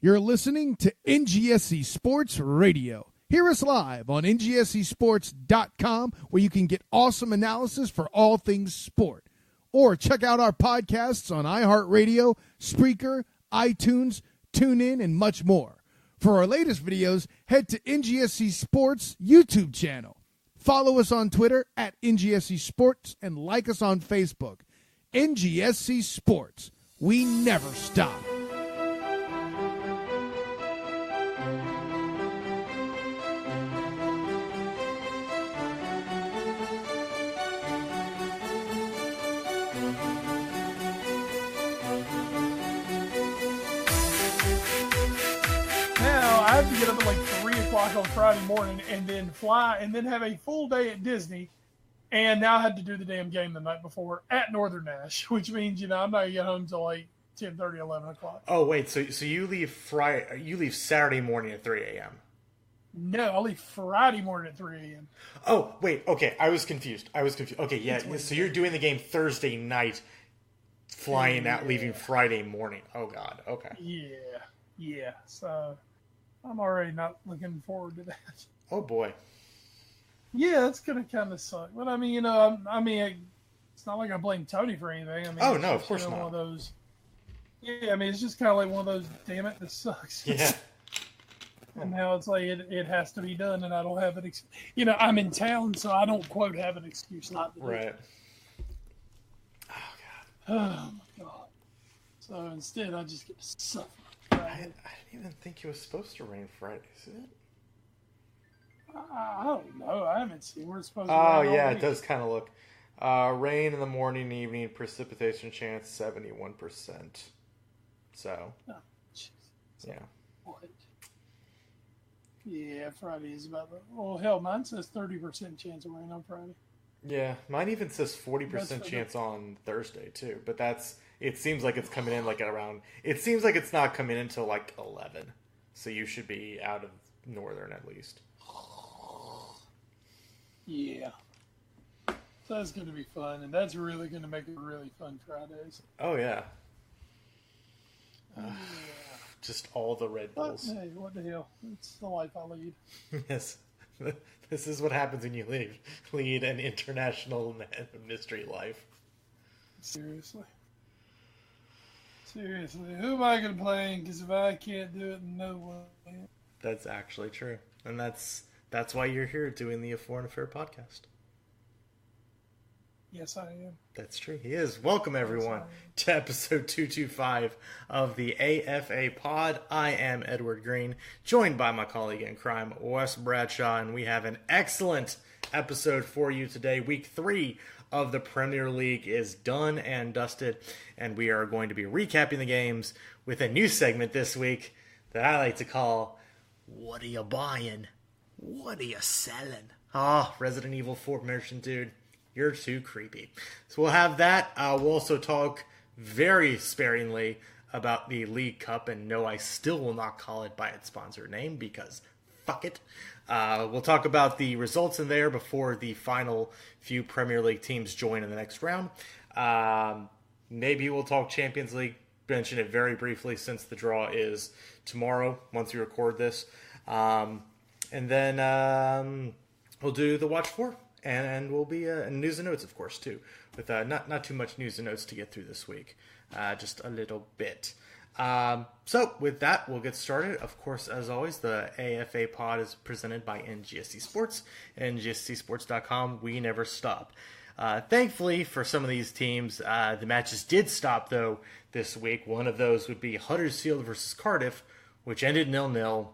You're listening to NGSC Sports Radio. Hear us live on ngscsports.com, where you can get awesome analysis for all things sport. Or check out our podcasts on iHeartRadio, Spreaker, iTunes, TuneIn, and much more. For our latest videos, head to NGSC Sports YouTube channel. Follow us on Twitter at NGSC Sports and like us on Facebook. NGSC Sports. We never stop. I have to get up at like 3 o'clock on Friday morning and then fly and then have a full day at Disney. And now I had to do the damn game the night before at Northern Nash, which means, I'm not going to get home till like 10:30, 11 o'clock. Oh, wait. So you leave Saturday morning at 3 a.m.? No, I'll leave Friday morning at 3 a.m. Oh, wait. Okay. I was confused. Okay. Yeah. So you're doing the game Thursday night, flying out, leaving Friday morning. Oh, God. Okay. Yeah. So I'm already not looking forward to that. Oh, boy. Yeah, it's going to kind of suck. But, it's not like I blame Tony for anything. No, of course not. One of those, it's just kind of like one of those, damn it, this sucks. Yeah. And now it's like it has to be done, and I don't have an I'm in town, so I don't, quote, have an excuse not to do it. Right. Oh, my God. So instead, I just get to suffer. I didn't even think it was supposed to rain Friday, is it? I don't know. I haven't seen where it's supposed to rain. Oh, rain. Yeah, it does kind of look. Rain in the morning and evening, precipitation chance 71%. So, Jesus. Yeah. What? Yeah, Friday is about the... Well, hell, mine says 30% chance of rain on Friday. Yeah, mine even says 40% chance on Thursday, too. But it seems like it's coming in like at around... It seems like it's not coming in until like 11. So you should be out of Northern at least. Yeah. So that's going to be fun, and that's really going to make it really fun Fridays. Oh, yeah. Just all the Red Bulls. But, hey, what the hell? It's the life I lead. Yes. This is what happens when you lead an international mystery life. Seriously. Who am I going to blame? Because if I can't do it, no one can. That's actually true. And that's why you're here doing the A Foreign Affair podcast. Yes, I am. That's true. He is. Welcome, everyone, to episode 225 of the AFA Pod. I am Edward Green, joined by my colleague in crime, Wes Bradshaw, and we have an excellent episode for you today. Week 3 of the Premier League is done and dusted, and we are going to be recapping the games with a new segment this week that I like to call, What Are You Buying? What Are You Selling? Resident Evil 4 merchant, dude. You're too creepy. So we'll have that. We'll also talk very sparingly about the League Cup. And no, I still will not call it by its sponsor name because fuck it. We'll talk about the results in there before the final few Premier League teams join in the next round. Maybe we'll talk Champions League. Mention it very briefly since the draw is tomorrow once we record this. And then we'll do the Watch 4. And we'll be news and notes, of course, too. With not too much news and notes to get through this week. Just a little bit. So, with that, we'll get started. Of course, as always, the AFA pod is presented by NGSC Sports. NGSCsports.com. We never stop. Thankfully, for some of these teams, the matches did stop, though, this week. One of those would be Huddersfield versus Cardiff, which ended 0-0.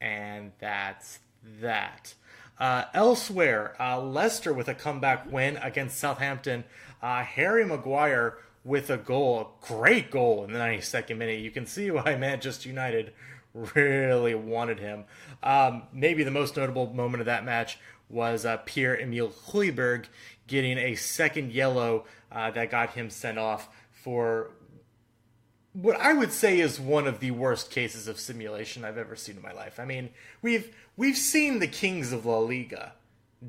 And that's that. Elsewhere, Leicester with a comeback win against Southampton. Harry Maguire with a goal, a great goal in the 92nd minute. You can see why Manchester United really wanted him. Maybe the most notable moment of that match was Pierre-Emile Højbjerg getting a second yellow that got him sent off for what I would say is one of the worst cases of simulation I've ever seen in my life. I mean, we've seen the kings of La Liga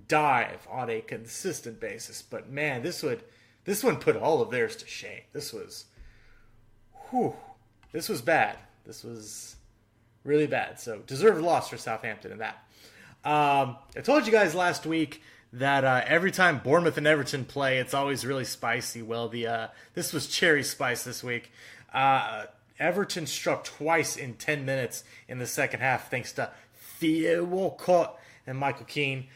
dive on a consistent basis, but man, this one put all of theirs to shame. This was bad. This was really bad. So deserved loss for Southampton in that. I told you guys last week that every time Bournemouth and Everton play, it's always really spicy. Well, this was cherry spice this week. Everton struck twice in 10 minutes in the second half, thanks to Theo Walcott and Michael Keane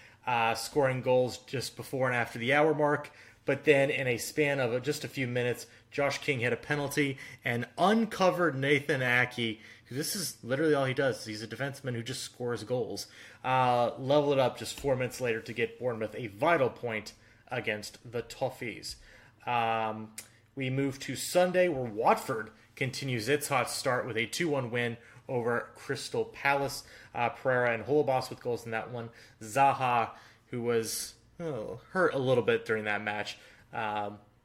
scoring goals just before and after the hour mark. But then in a span of just a few minutes, Josh King hit a penalty and uncovered Nathan Ake. This is literally all he does. He's a defenseman who just scores goals. Level it up just 4 minutes later to get Bournemouth a vital point against the Toffees. We move to Sunday, where Watford continues its hot start with a 2-1 win over Crystal Palace. Pereira and Holobos with goals in that one. Zaha, who was hurt a little bit during that match,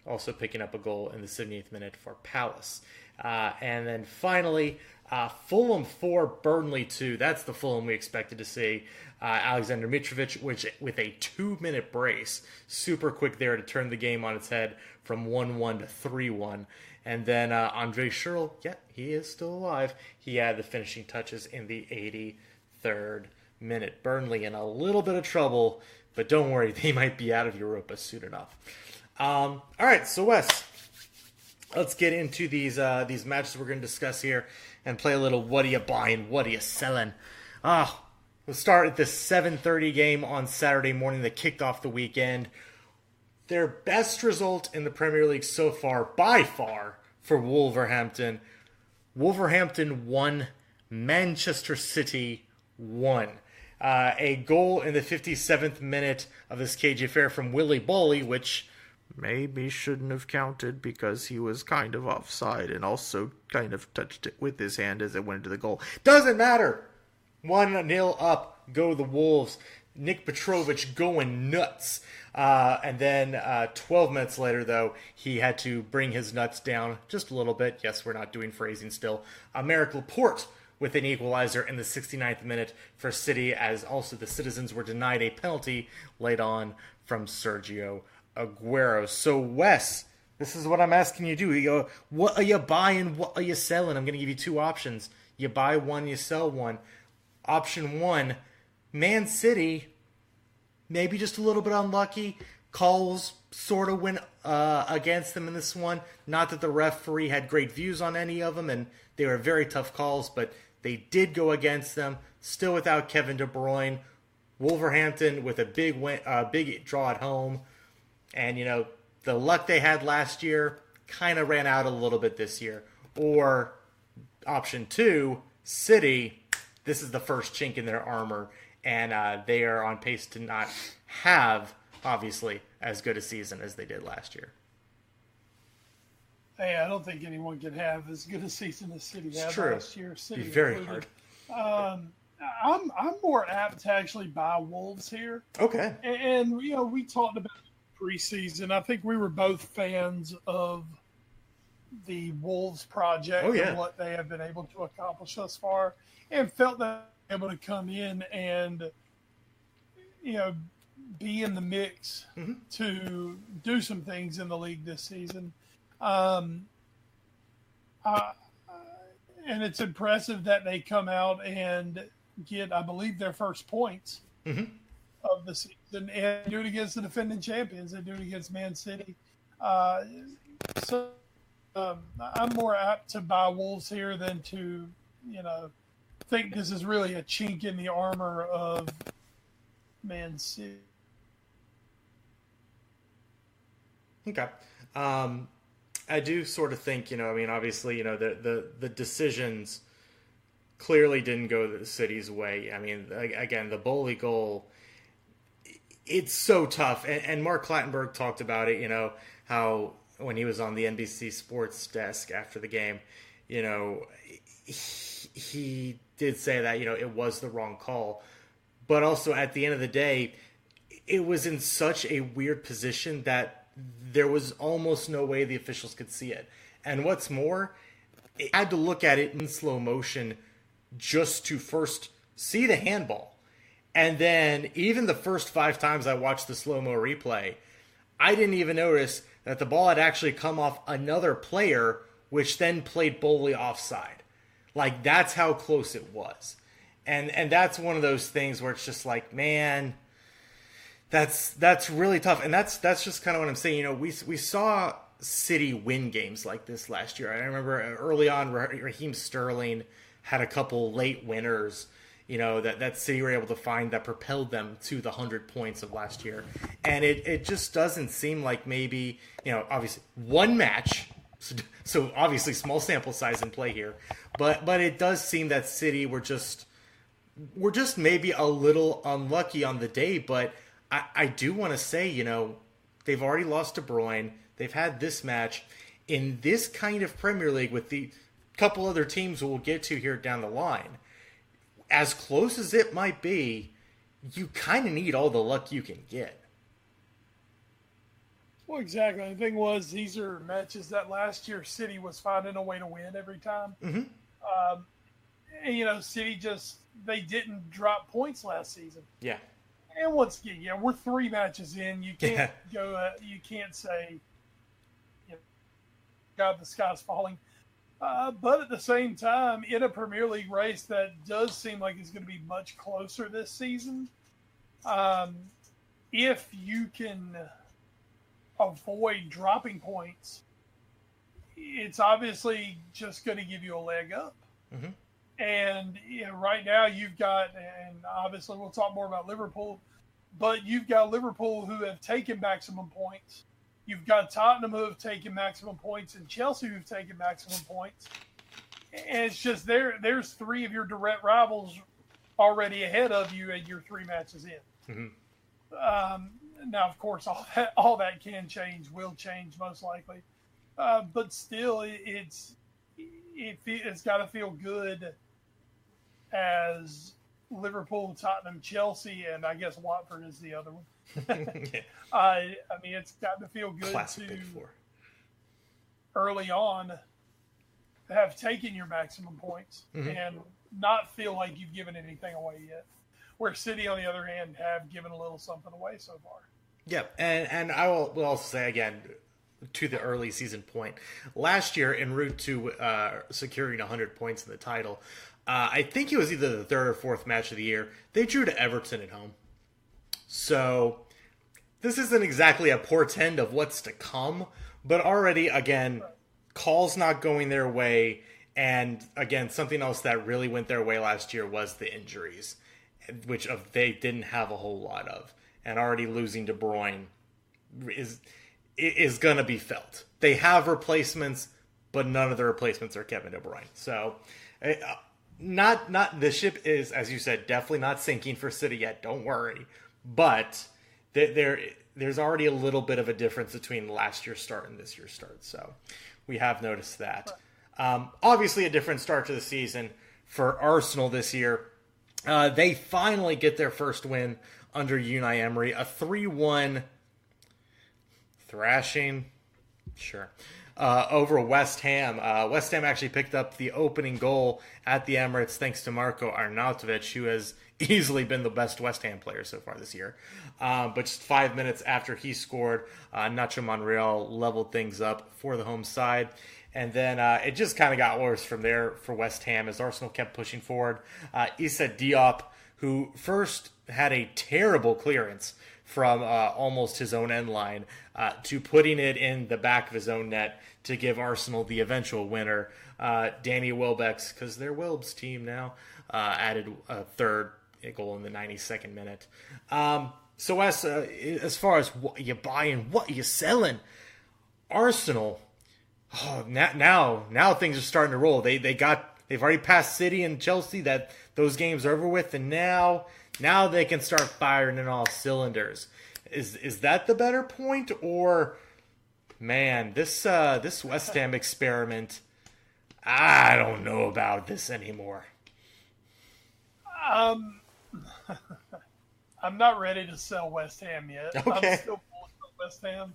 also picking up a goal in the 78th minute for Palace. And then finally, Fulham 4, Burnley 2. That's the Fulham we expected to see. Alexander Mitrovic, which with a 2-minute brace, super quick there to turn the game on its head from 1-1 to 3-1. And then Andre Schürrle, he is still alive. He had the finishing touches in the 83rd minute. Burnley in a little bit of trouble, but don't worry, they might be out of Europa soon enough. All right, so Wes, let's get into these matches we're going to discuss here and play a little what are you buying, what are you selling. We'll start at the 7:30 game on Saturday morning that kicked off the weekend. Their best result in the Premier League so far, by far, for Wolverhampton. Wolverhampton 1, Manchester City 1. A goal in the 57th minute of this cage affair from Willy Boly, which maybe shouldn't have counted because he was kind of offside and also kind of touched it with his hand as it went into the goal. Doesn't matter. 1-0 up, go the Wolves. Nick Petrovic going nuts. And then 12 minutes later, though, he had to bring his nuts down just a little bit. Yes, we're not doing phrasing still. Merrick Laporte with an equalizer in the 69th minute for City, as also the Citizens were denied a penalty late on from Sergio Aguero. So, Wes, this is what I'm asking you to do. You go, what are you buying? What are you selling? I'm going to give you two options. You buy one, you sell one. Option one, Man City, maybe just a little bit unlucky. Calls sort of went against them in this one. Not that the referee had great views on any of them, and they were very tough calls, but they did go against them. Still without Kevin De Bruyne. Wolverhampton with a big draw at home. And, the luck they had last year kind of ran out a little bit this year. Or option two, City, this is the first chink in their armor, and they are on pace to not have, obviously, as good a season as they did last year. Hey, I don't think anyone could have as good a season as City had last year. City it'd be very included. hard. I'm more apt to actually buy Wolves here. Okay. And we talked about preseason. I think we were both fans of the Wolves project and what they have been able to accomplish thus far, and felt that they were able to come in and be in the mix to do some things in the league this season. And it's impressive that they come out and get, I believe, their first points of the season, and do it against the defending champions. They do it against Man City. So I'm more apt to buy Wolves here than to, think this is really a chink in the armor of Man City. Okay. I do sort of think, obviously, the decisions clearly didn't go the City's way. I mean, again, the Boly goal, it's so tough. And Mark Clattenburg talked about it, how when he was on the NBC Sports desk after the game, he did say that, it was the wrong call. But also at the end of the day, it was in such a weird position that there was almost no way the officials could see it. And what's more, I had to look at it in slow motion just to first see the handball. And then even the first 5 times I watched the slow-mo replay, I didn't even notice that the ball had actually come off another player, which then played Boly offside. Like, that's how close it was. And that's one of those things where it's just like, man, that's really tough. And that's just kind of what I'm saying. You know, we saw City win games like this last year. I remember early on, Raheem Sterling had a couple late winners, you know, that City were able to find that propelled them to the 100 points of last year. And it just doesn't seem like maybe, you know, obviously one match, so obviously small sample size in play here, but it does seem that City were just maybe a little unlucky on the day. But I do want to say, you know, they've already lost to De Bruyne. They've had this match in this kind of Premier League with the couple other teams we'll get to here down the line. As close as it might be, you kind of need all the luck you can get. Well, exactly. The thing was, these are matches that last year City was finding a way to win every time. Mm-hmm. And, you know, City they didn't drop points last season. Yeah. And once again, yeah, we're 3 matches in. You can't you can't say, you know, God, the sky's falling. But at the same time, in a Premier League race that does seem like it's going to be much closer this season, if you can avoid dropping points, it's obviously just going to give you a leg up. Mm-hmm. And you know, right now you've got, and obviously we'll talk more about Liverpool, but you've got Liverpool who have taken maximum points. You've got Tottenham who have taken maximum points and Chelsea who've taken maximum points. And it's just there's 3 of your direct rivals already ahead of you and you're 3 matches in. Mm-hmm. Now, of course, all that can change, will change most likely. But still, it's got to feel good as Liverpool, Tottenham, Chelsea, and I guess Watford is the other one. I mean, it's got to feel good Classic to Big Four. Early on have taken your maximum points and not feel like you've given anything away yet. Where City, on the other hand, have given a little something away so far. Yeah, and I will also say again, to the early season point, last year en route to securing 100 points in the title, I think it was either the 3rd or 4th match of the year, they drew to Everton at home. So this isn't exactly a portend of what's to come, but already, again, calls not going their way, and again, something else that really went their way last year was the injuries, which they didn't have a whole lot of, and already losing De Bruyne is going to be felt. They have replacements, but none of the replacements are Kevin De Bruyne. So, not the ship is, as you said, definitely not sinking for City yet. Don't worry, but there's already a little bit of a difference between last year's start and this year's start. So, we have noticed that. Obviously, a different start to the season for Arsenal this year. They finally get their first win under Unai Emery, a 3-1 thrashing, sure, over West Ham. West Ham actually picked up the opening goal at the Emirates thanks to Marko Arnautovic, who has easily been the best West Ham player so far this year. But just 5 minutes after he scored, Nacho Monreal leveled things up for the home side. And then it just kind of got worse from there for West Ham as Arsenal kept pushing forward. Issa Diop, who first had a terrible clearance from almost his own end line to putting it in the back of his own net to give Arsenal the eventual winner. Danny Welbeck's, because they're Welb's team now, added a third goal in the 92nd minute. So as far as what you buying, what you selling, Arsenal... Oh, now things are starting to roll. They've already passed City and Chelsea. Those games are over with, and now they can start firing in all cylinders. Is that the better point, or man, this West Ham experiment? I don't know about this anymore. I'm not ready to sell West Ham yet. Okay. I'm still bullish on West Ham.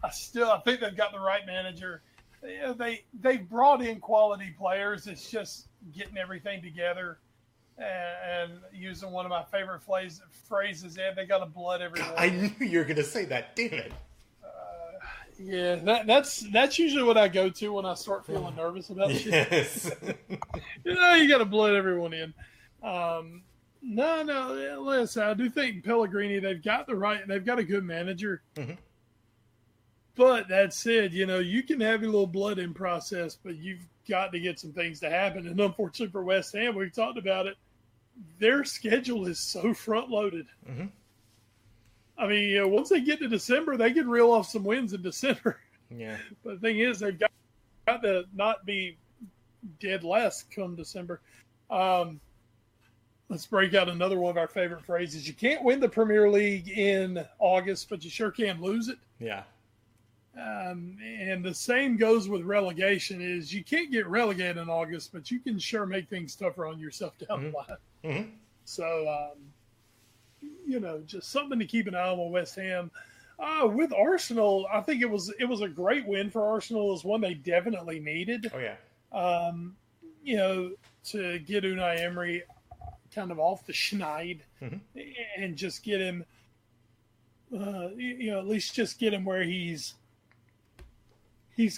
I think they've got the right manager. They've brought in quality players. It's just getting everything together and using one of my favorite phrases. They got a blood everywhere. I knew you were going to say that. Damn it. Yeah, that's usually what I go to when I start feeling nervous about shit. Yes. You got to blood everyone in. No. Listen, I do think Pellegrini. They've got a good manager. Mm-hmm. But that said, you can have your little blood in process, but you've got to get some things to happen. And unfortunately for West Ham, we've talked about it. Their schedule is so front loaded. Mm-hmm. I mean, once they get to December, they can reel off some wins in December. Yeah. But the thing is, they've got to not be dead last come December. Let's break out another one of our favorite phrases. You can't win the Premier League in August, but you sure can lose it. Yeah. And the same goes with relegation is you can't get relegated in August, but you can sure make things tougher on yourself down the line. Mm-hmm. So, just something to keep an eye on with West Ham. With Arsenal, I think it was a great win for Arsenal. It was one they definitely needed. Oh, yeah. To get Unai Emery kind of off the schneid and just get him, at least just get him where he's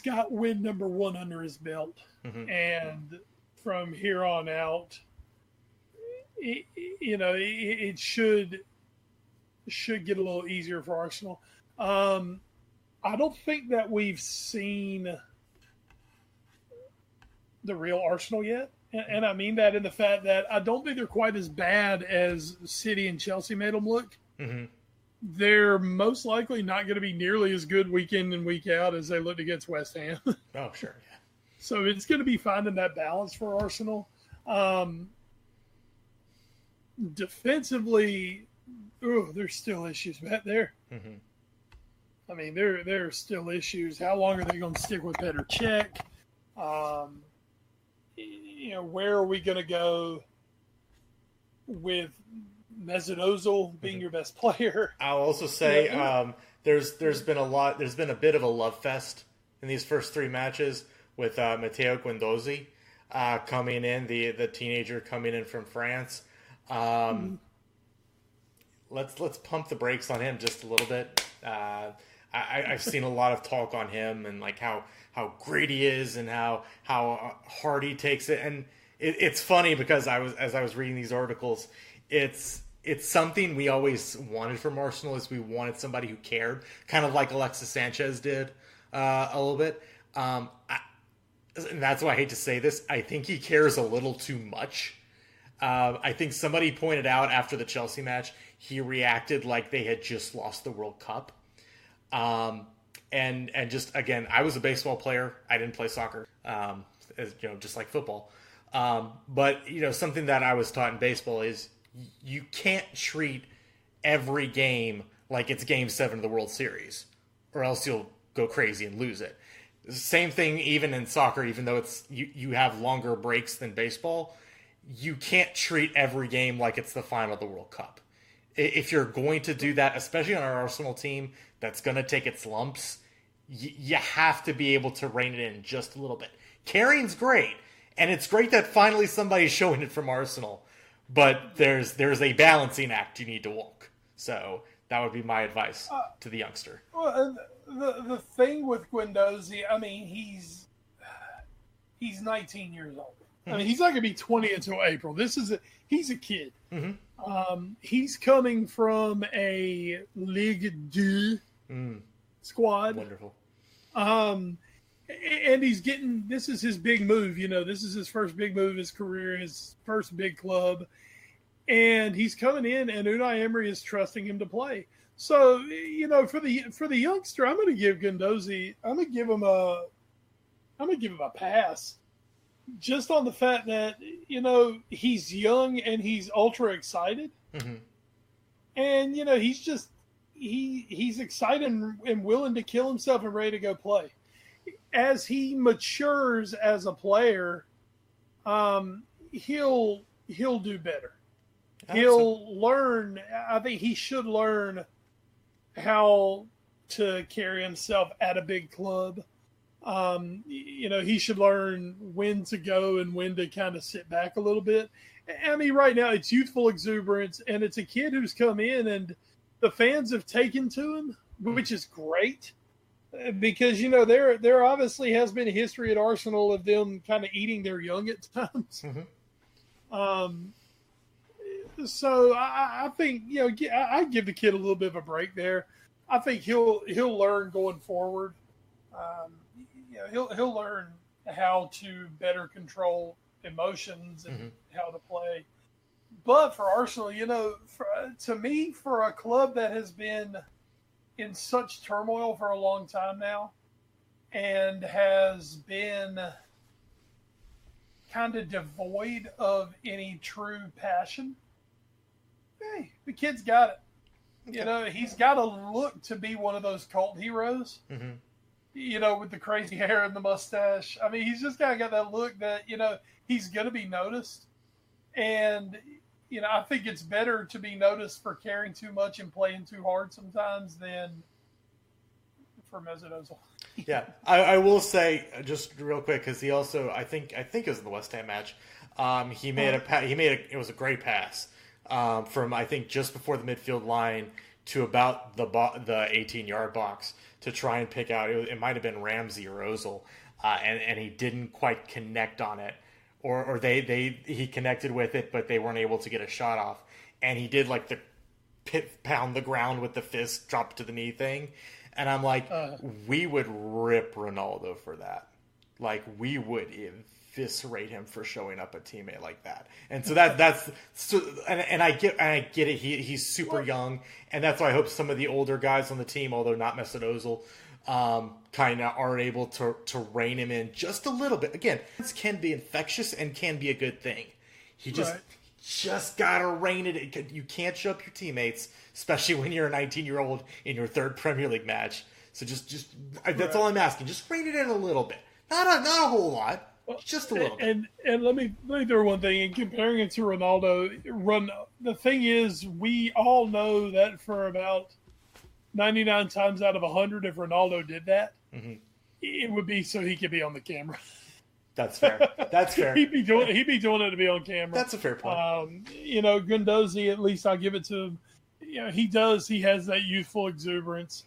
got win number one under his belt. Mm-hmm. And from here on out, it should get a little easier for Arsenal. I don't think that we've seen the real Arsenal yet. And I mean that in the fact that I don't think they're quite as bad as City and Chelsea made them look. Mm-hmm. They're most likely not going to be nearly as good week in and week out as they looked against West Ham. Oh, sure. Yeah. So it's going to be finding that balance for Arsenal. Defensively, there's still issues back there. Mm-hmm. I mean, there are still issues. How long are they going to stick with Petr Cech? Where are we going to go with Mesut Ozil being your best player? I'll also say there's been a bit of a love fest in these first three matches with Matteo Guendouzi coming in, the teenager coming in from France. Let's pump the brakes on him just a little bit. I've seen a lot of talk on him and like how great he is and how hard he takes it. And it's funny because as I was reading these articles, it's something we always wanted from Arsenal is we wanted somebody who cared, kind of like Alexis Sanchez did a little bit. And that's why I hate to say this. I think he cares a little too much. I think somebody pointed out after the Chelsea match, he reacted like they had just lost the World Cup. And just, again, I was a baseball player. I didn't play soccer, just like football. But something that I was taught in baseball is you can't treat every game like it's Game 7 of the World Series, or else you'll go crazy and lose it. Same thing even in soccer, even though it's you have longer breaks than baseball, you can't treat every game like it's the final of the World Cup. If you're going to do that, especially on our Arsenal team that's going to take its lumps, you have to be able to rein it in just a little bit. Carrying's great, and it's great that finally somebody's showing it from Arsenal, but there's a balancing act you need to walk. So that would be my advice to the youngster. Well, the thing with Guendouzi, I mean, he's 19 years old. I mean, he's not going to be 20 until April. He's a kid. Mm-hmm. He's coming from a Ligue 2 squad. Wonderful. And this is his big move. This is his first big move of his career, his first big club. And he's coming in, and Unai Emery is trusting him to play. So, for the youngster, I'm going to give Guendouzi, I'm going to give him a pass. Just on the fact that, he's young and he's ultra excited. Mm-hmm. And, he's excited and willing to kill himself and ready to go play. As he matures as a player, he'll do better. He'll learn. I think he should learn how to carry himself at a big club. He should learn when to go and when to kind of sit back a little bit. I mean, right now it's youthful exuberance, and it's a kid who's come in and the fans have taken to him, which is great. because there obviously has been a history at Arsenal of them kind of eating their young at times. So I think I give the kid a little bit of a break there. I think he'll learn going forward. He'll learn how to better control emotions and how to play. But for Arsenal, to me, for a club that has been in such turmoil for a long time now and has been kind of devoid of any true passion, hey, the kid's got it. Okay. He's got to look to be one of those cult heroes, with the crazy hair and the mustache. I mean, he's just kind of got that look that, he's going to be noticed. And, I think it's better to be noticed for caring too much and playing too hard sometimes than for Mesut Ozil. Yeah, I will say just real quick because he also I think it was in the West Ham match. He made it was a great pass from I think just before the midfield line to about the 18-yard box to try and pick out. It might have been Ramsey or Ozil, and he didn't quite connect on it. Or he connected with it, but they weren't able to get a shot off. And he did like the pound the ground with the fist, drop to the knee thing. And I'm like, we would rip Ronaldo for that. Like we would eviscerate him for showing up a teammate like that. And so and I get it. He's super young, and that's why I hope some of the older guys on the team, although not Mesut Ozil, kind of are able to rein him in just a little bit. Again, this can be infectious and can be a good thing. He just gotta rein it in. You can't show up your teammates, especially when you're a 19-year-old in your third Premier League match. So just that's all I'm asking. Just rein it in a little bit. Not a whole lot, just a little bit. And let me throw one thing. In comparing it to Ronaldo, the thing is, we all know that for about 99 times out of 100, if Ronaldo did that, it would be so he could be on the camera. That's fair. That's fair. He'd be doing it to be on camera. That's a fair point. Guendouzi, at least I'll give it to him. He has that youthful exuberance.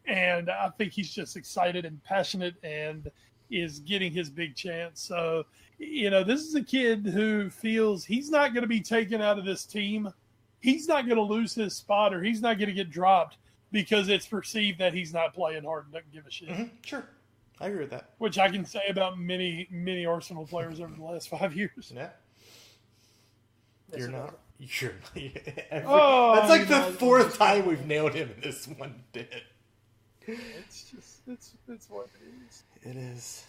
And I think he's just excited and passionate and is getting his big chance. So, this is a kid who feels he's not going to be taken out of this team. He's not going to lose his spot or he's not going to get dropped because it's perceived that he's not playing hard and doesn't give a shit. Sure. I agree with that. Which I can say about many, many Arsenal players over the last 5 years. Yeah. You're not. That's like the fourth time we've nailed him in this one bit. It's what it is. It is.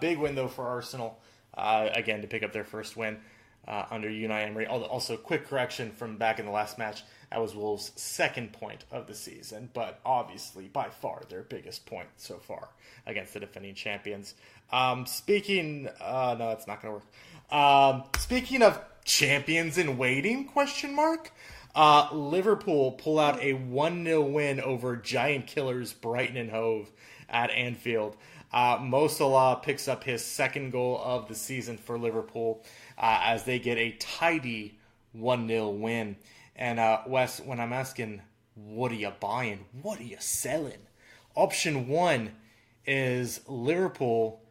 Big win though for Arsenal. Again, to pick up their first win under Unai Emery. Also, quick correction from back in the last match. That was Wolves' second point of the season, but obviously by far their biggest point so far against the defending champions. No, that's not going to work. Speaking of champions in waiting, ? Liverpool pull out a 1-0 win over giant killers Brighton and Hove at Anfield. Mo Salah picks up his second goal of the season for Liverpool as they get a tidy 1-0 win. And Wes, when I'm asking, what are you buying? What are you selling? Option one is Liverpool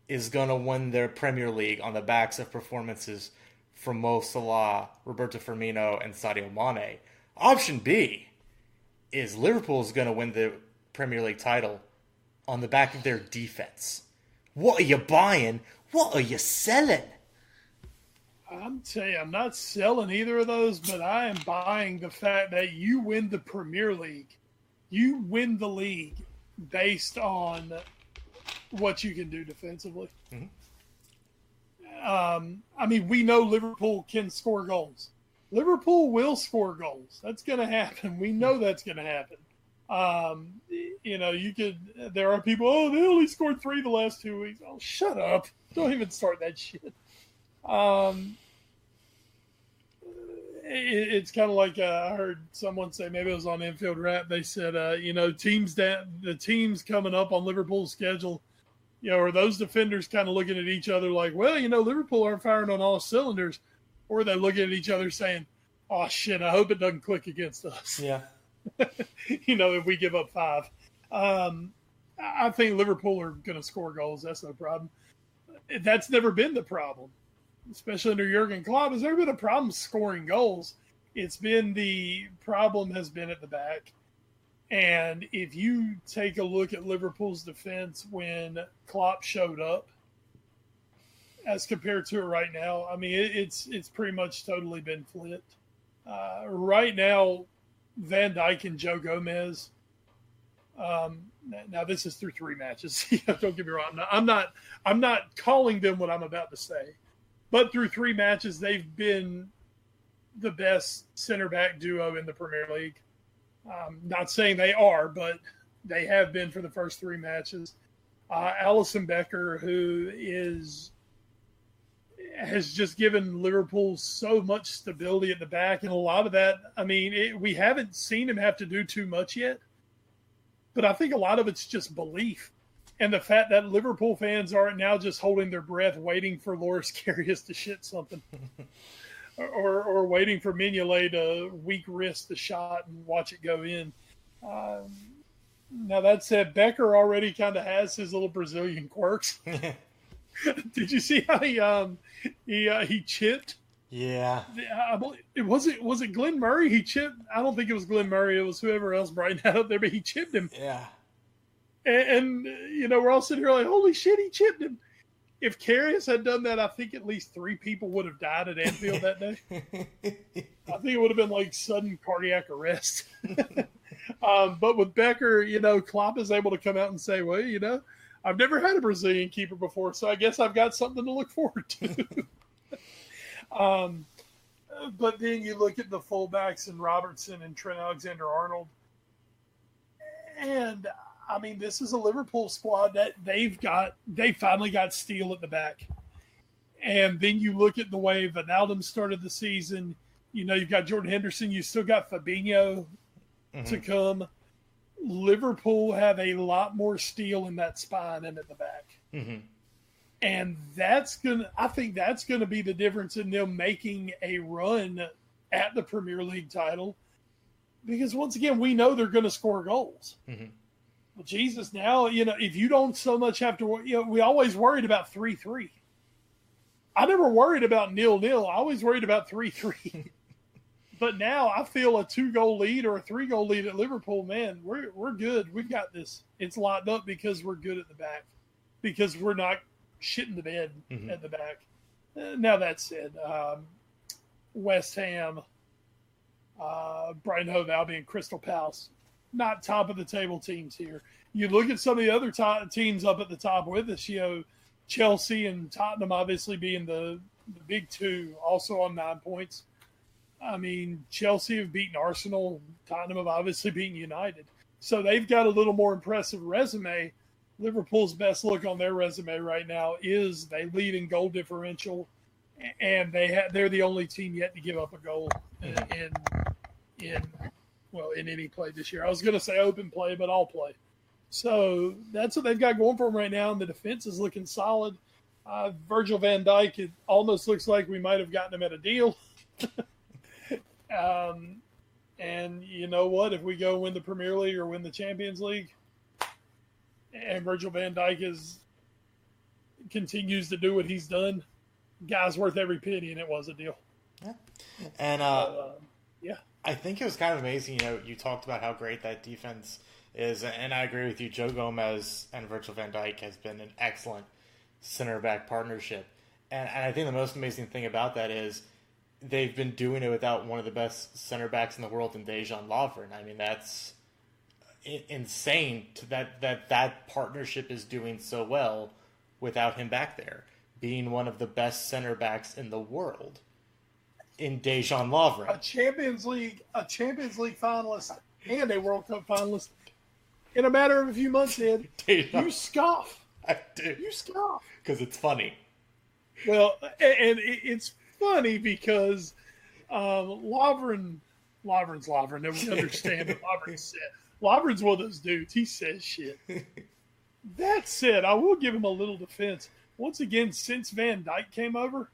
is going to win their Premier League on the backs of performances from Mo Salah, Roberto Firmino, and Sadio Mane. Option B is Liverpool is going to win the Premier League title on the back of their defense. What are you buying? What are you selling? I'm telling you, I'm not selling either of those, but I am buying the fact that you win the Premier League. You win the league based on what you can do defensively. We know Liverpool can score goals. Liverpool will score goals. That's going to happen. We know that's going to happen. There are people, they only scored 3 the last 2 weeks. Oh, shut up. Don't even start that shit. It's kind of like I heard someone say, maybe it was on Infield Rap, they said, the teams coming up on Liverpool's schedule, or those defenders kind of looking at each other like, well, Liverpool aren't firing on all cylinders, or they're looking at each other saying, oh, shit, I hope it doesn't click against us. Yeah. If we give up 5. I think Liverpool are going to score goals. That's no problem. That's never been the problem, especially under Jurgen Klopp. Has there been a problem scoring goals? It's been the problem has been at the back. And if you take a look at Liverpool's defense when Klopp showed up, as compared to it right now, I mean, it's pretty much totally been flipped. Right now, Van Dijk and Joe Gomez. Now this is through 3 matches. Don't get me wrong. I'm not calling them what I'm about to say, but through 3 matches, they've been the best center back duo in the Premier League. Not saying they are, but they have been for the first 3 matches. Alisson Becker, who has just given Liverpool so much stability at the back, and a lot of that, I mean, we haven't seen him have to do too much yet, but I think a lot of it's just belief. And the fact that Liverpool fans aren't now just holding their breath waiting for Loris Karius to shit something. Or waiting for Mignolet to weak wrist the shot and watch it go in. Now, that said, Becker already kind of has his little Brazilian quirks. Did you see how he chipped? Yeah. Was it Glenn Murray? He chipped. I don't think it was Glenn Murray. It was whoever else Brighton had up there, but he chipped him. Yeah. And we're all sitting here like, holy shit, he chipped him. If Karius had done that, I think at least 3 people would have died at Anfield that day. I think it would have been like sudden cardiac arrest. But with Becker, Klopp is able to come out and say, well, I've never had a Brazilian keeper before, so I guess I've got something to look forward to. But then you look at the fullbacks and Robertson and Trent Alexander-Arnold, and I mean, this is a Liverpool squad that they finally got steel at the back. And then you look at the way Wijnaldum started the season. You've got Jordan Henderson. You still got Fabinho to come. Liverpool have a lot more steel in that spine and at the back. Mm-hmm. And I think that's going to be the difference in them making a run at the Premier League title. Because once again, we know they're going to score goals. Mm-hmm. Well, Jesus, now, if you don't so much have to worry, we always worried about 3-3. I never worried about 0-0. I always worried about 3-3. But now I feel a 2-goal lead or a 3-goal lead at Liverpool, man, we're good. We've got this. It's locked up because we're good at the back. Because we're not shitting the bed at the back. Now that said, West Ham, Brighton Hove Albion, Crystal Palace, not top of the table teams here. You look at some of the other teams up at the top with us, Chelsea and Tottenham obviously being the big 2, also on 9 points. I mean, Chelsea have beaten Arsenal. Tottenham have obviously beaten United. So they've got a little more impressive resume. Liverpool's best look on their resume right now is they lead in goal differential, and they're the only team yet to give up a goal in any play this year. I was going to say open play, but all play. So that's what they've got going for them right now, and the defense is looking solid. Virgil van Dijk, it almost looks like we might have gotten him at a deal. And you know what? If we go win the Premier League or win the Champions League, and Virgil van Dijk continues to do what he's done, guy's worth every penny, and it was a deal. Yeah. And I think it was kind of amazing. You talked about how great that defense is, and I agree with you. Joe Gomez and Virgil van Dijk has been an excellent center back partnership, and I think the most amazing thing about that is they've been doing it without one of the best center backs in the world in Dejan Lovren. I mean, that's insane that partnership is doing so well without him back there, being one of the best center backs in the world in Dejan Lovren. A Champions League finalist and a World Cup finalist in a matter of a few months, Ed. You scoff. I do. You scoff. Because it's funny. Well, and it's funny because Lovren's Lovren. Nobody understands what Lovren said. Lovren's one of those dudes. He says shit. That said, I will give him a little defense. Once again, since Van Dijk came over,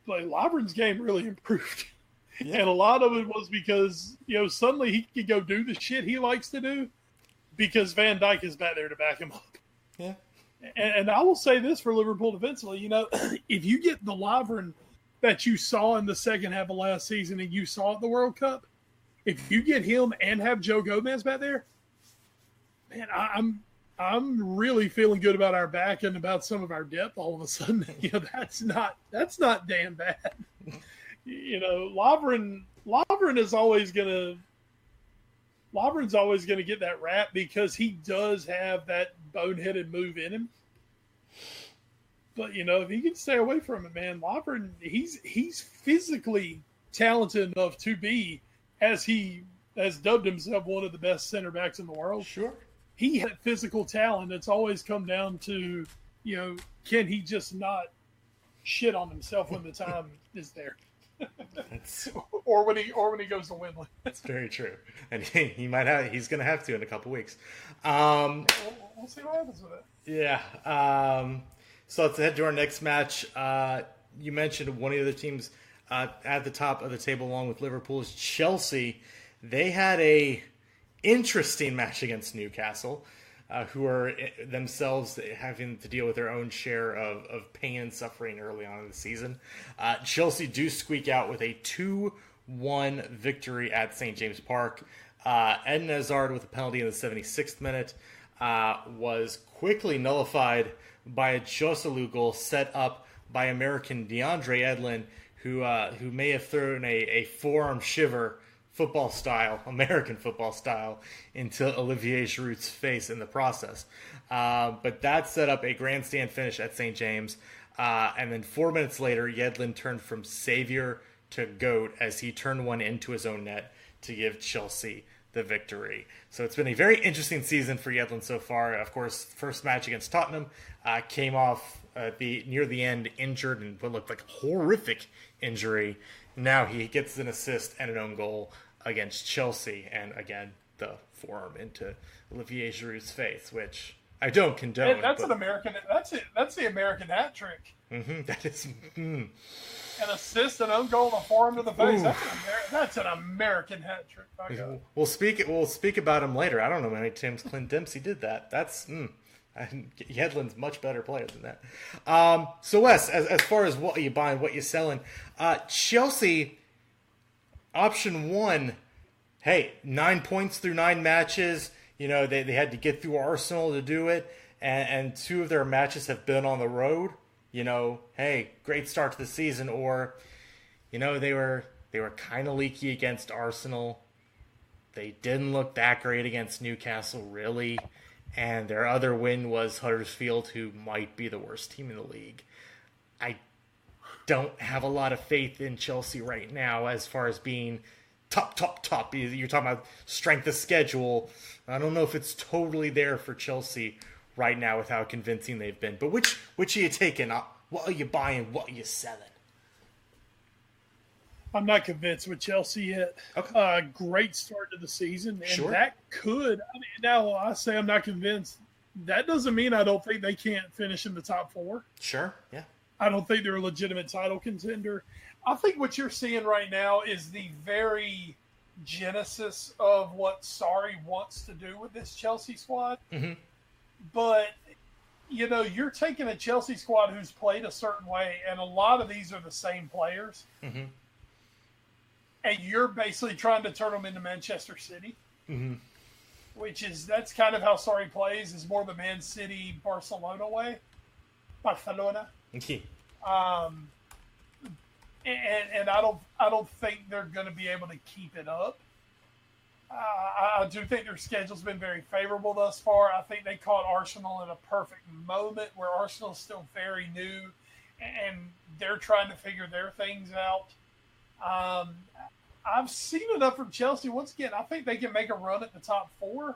Lovren's game really improved. And a lot of it was because, suddenly he could go do the shit he likes to do because Van Dijk is back there to back him up. Yeah. And I will say this for Liverpool defensively, if you get the Lovren that you saw in the second half of last season and you saw at the World Cup, if you get him and have Joe Gomez back there, man, I'm really feeling good about our back and about some of our depth all of a sudden. That's not damn bad. Lovren is always gonna get that rap because he does have that boneheaded move in him. But if he can stay away from it, man, Lovren, he's physically talented enough to be, as he has dubbed himself, one of the best center backs in the world. Sure. He had physical talent. It's always come down to, can he just not shit on himself when the time is there? or when he goes to Wembley. That's very true, and he's going to have to in a couple weeks. We'll see what happens with it. Yeah. So let's head to our next match. You mentioned one of the other teams at the top of the table, along with Liverpool, is Chelsea. They had a interesting match against Newcastle, who are themselves having to deal with their own share of pain and suffering early on in the season. Chelsea do squeak out with a 2-1 victory at St. James Park. Eden Hazard with a penalty in the 76th minute was quickly nullified by a Joselu goal set up by American DeAndre Edlin, who may have thrown a forearm shiver American football style, into Olivier Giroud's face in the process. But that set up a grandstand finish at St. James. And then 4 minutes later, Yedlin turned from savior to goat as he turned one into his own net to give Chelsea the victory. So it's been a very interesting season for Yedlin so far. Of course, first match against Tottenham, came off near the end injured and what looked like a horrific injury. Now he gets an assist and an own goal against Chelsea, and again the forearm into Olivier Giroud's face, which I don't condone. That's an American. That's the American hat trick. Mm-hmm, that is an assist, an own goal, and a forearm to the face. That's an American hat trick. We'll speak about him later. I don't know how many times Clint Dempsey did that. That's Yedlin's much better player than that. So Wes, as far as what you buying, what you selling, Chelsea, option one, hey, 9 points through 9 matches. They had to get through Arsenal to do it, and 2 of their matches have been on the road. Hey, great start to the season. Or, they were kind of leaky against Arsenal. They didn't look that great against Newcastle, really. And their other win was Huddersfield, who might be the worst team in the league. I don't have a lot of faith in Chelsea right now as far as being top. You're talking about strength of schedule. I don't know if it's totally there for Chelsea right now with how convincing they've been. But which are you taking? What are you buying? What are you selling? I'm not convinced with Chelsea yet. Okay. Great start to the season. And that could, now I say I'm not convinced. That doesn't mean I don't think they can't finish in the top 4. Sure, yeah. I don't think they're a legitimate title contender. I think what you're seeing right now is the very genesis of what Sarri wants to do with this Chelsea squad. Mm-hmm. But, you're taking a Chelsea squad who's played a certain way, and a lot of these are the same players. Mm-hmm. And you're basically trying to turn them into Manchester City, mm-hmm. That's kind of how Sarri plays, is more the Man City Barcelona way. Barcelona. Okay. And I don't think they're going to be able to keep it up. I do think their schedule's been very favorable thus far. I think they caught Arsenal in a perfect moment where Arsenal's still very new and they're trying to figure their things out. I've seen enough from Chelsea. Once again, I think they can make a run at the top 4.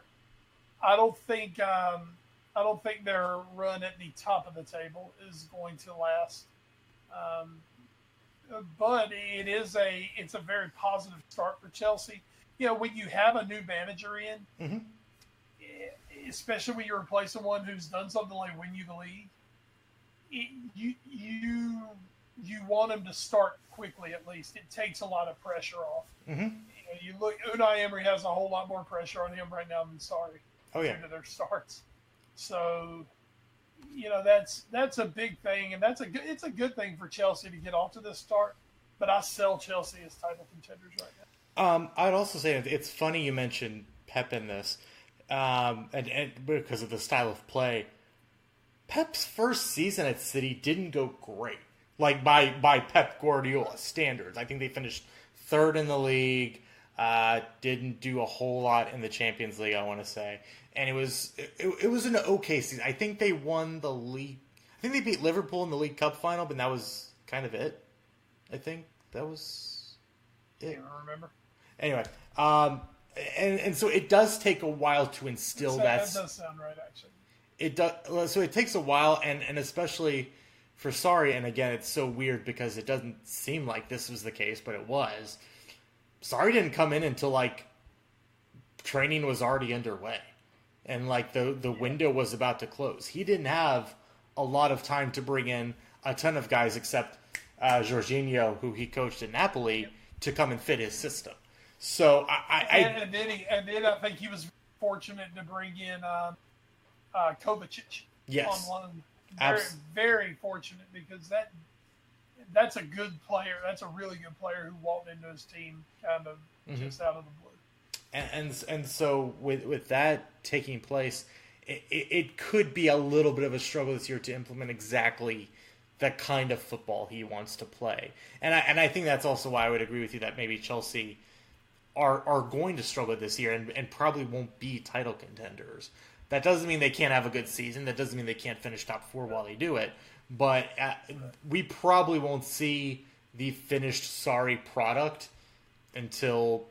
I don't think their run at the top of the table is going to last. But it's a very positive start for Chelsea. When you have a new manager in, mm-hmm. especially when you're replacing one who's done something like win you the league, you want him to start quickly at least, it takes a lot of pressure off. Mm-hmm. You look, Unai Emery has a whole lot more pressure on him right now than Sarri due to their starts. So, that's a big thing, and it's a good thing for Chelsea to get off to this start. But I sell Chelsea as title contenders right now. I'd also say it's funny you mentioned Pep in this, and because of the style of play. Pep's first season at City didn't go great, like by Pep Guardiola standards. I think they finished third in the league. Didn't do a whole lot in the Champions League, I want to say, and it was an okay season. I think they won the league. I think they beat Liverpool in the League Cup final, but that was kind of it. I think that was it. I don't remember. Anyway, and so it does take a while to instill that. That does sound right, actually. It does. So it takes a while, and especially for Sarri. And again, it's so weird because it doesn't seem like this was the case, but it was. Sarri didn't come in until like training was already underway, and like the window was about to close. He didn't have a lot of time to bring in a ton of guys except Jorginho, who he coached at Napoli, to come and fit his system. So and then I think he was fortunate to bring in Kovacic on loan. Very fortunate, because that's a good player. That's a really good player who walked into his team kind of just out of the blue. And so with that taking place, it could be a little bit of a struggle this year to implement exactly the kind of football he wants to play. And I think that's also why I would agree with you that maybe Chelsea are going to struggle this year and probably won't be title contenders. That doesn't mean they can't have a good season. That doesn't mean they can't finish top 4 while they do it. But we probably won't see the finished Sarri product until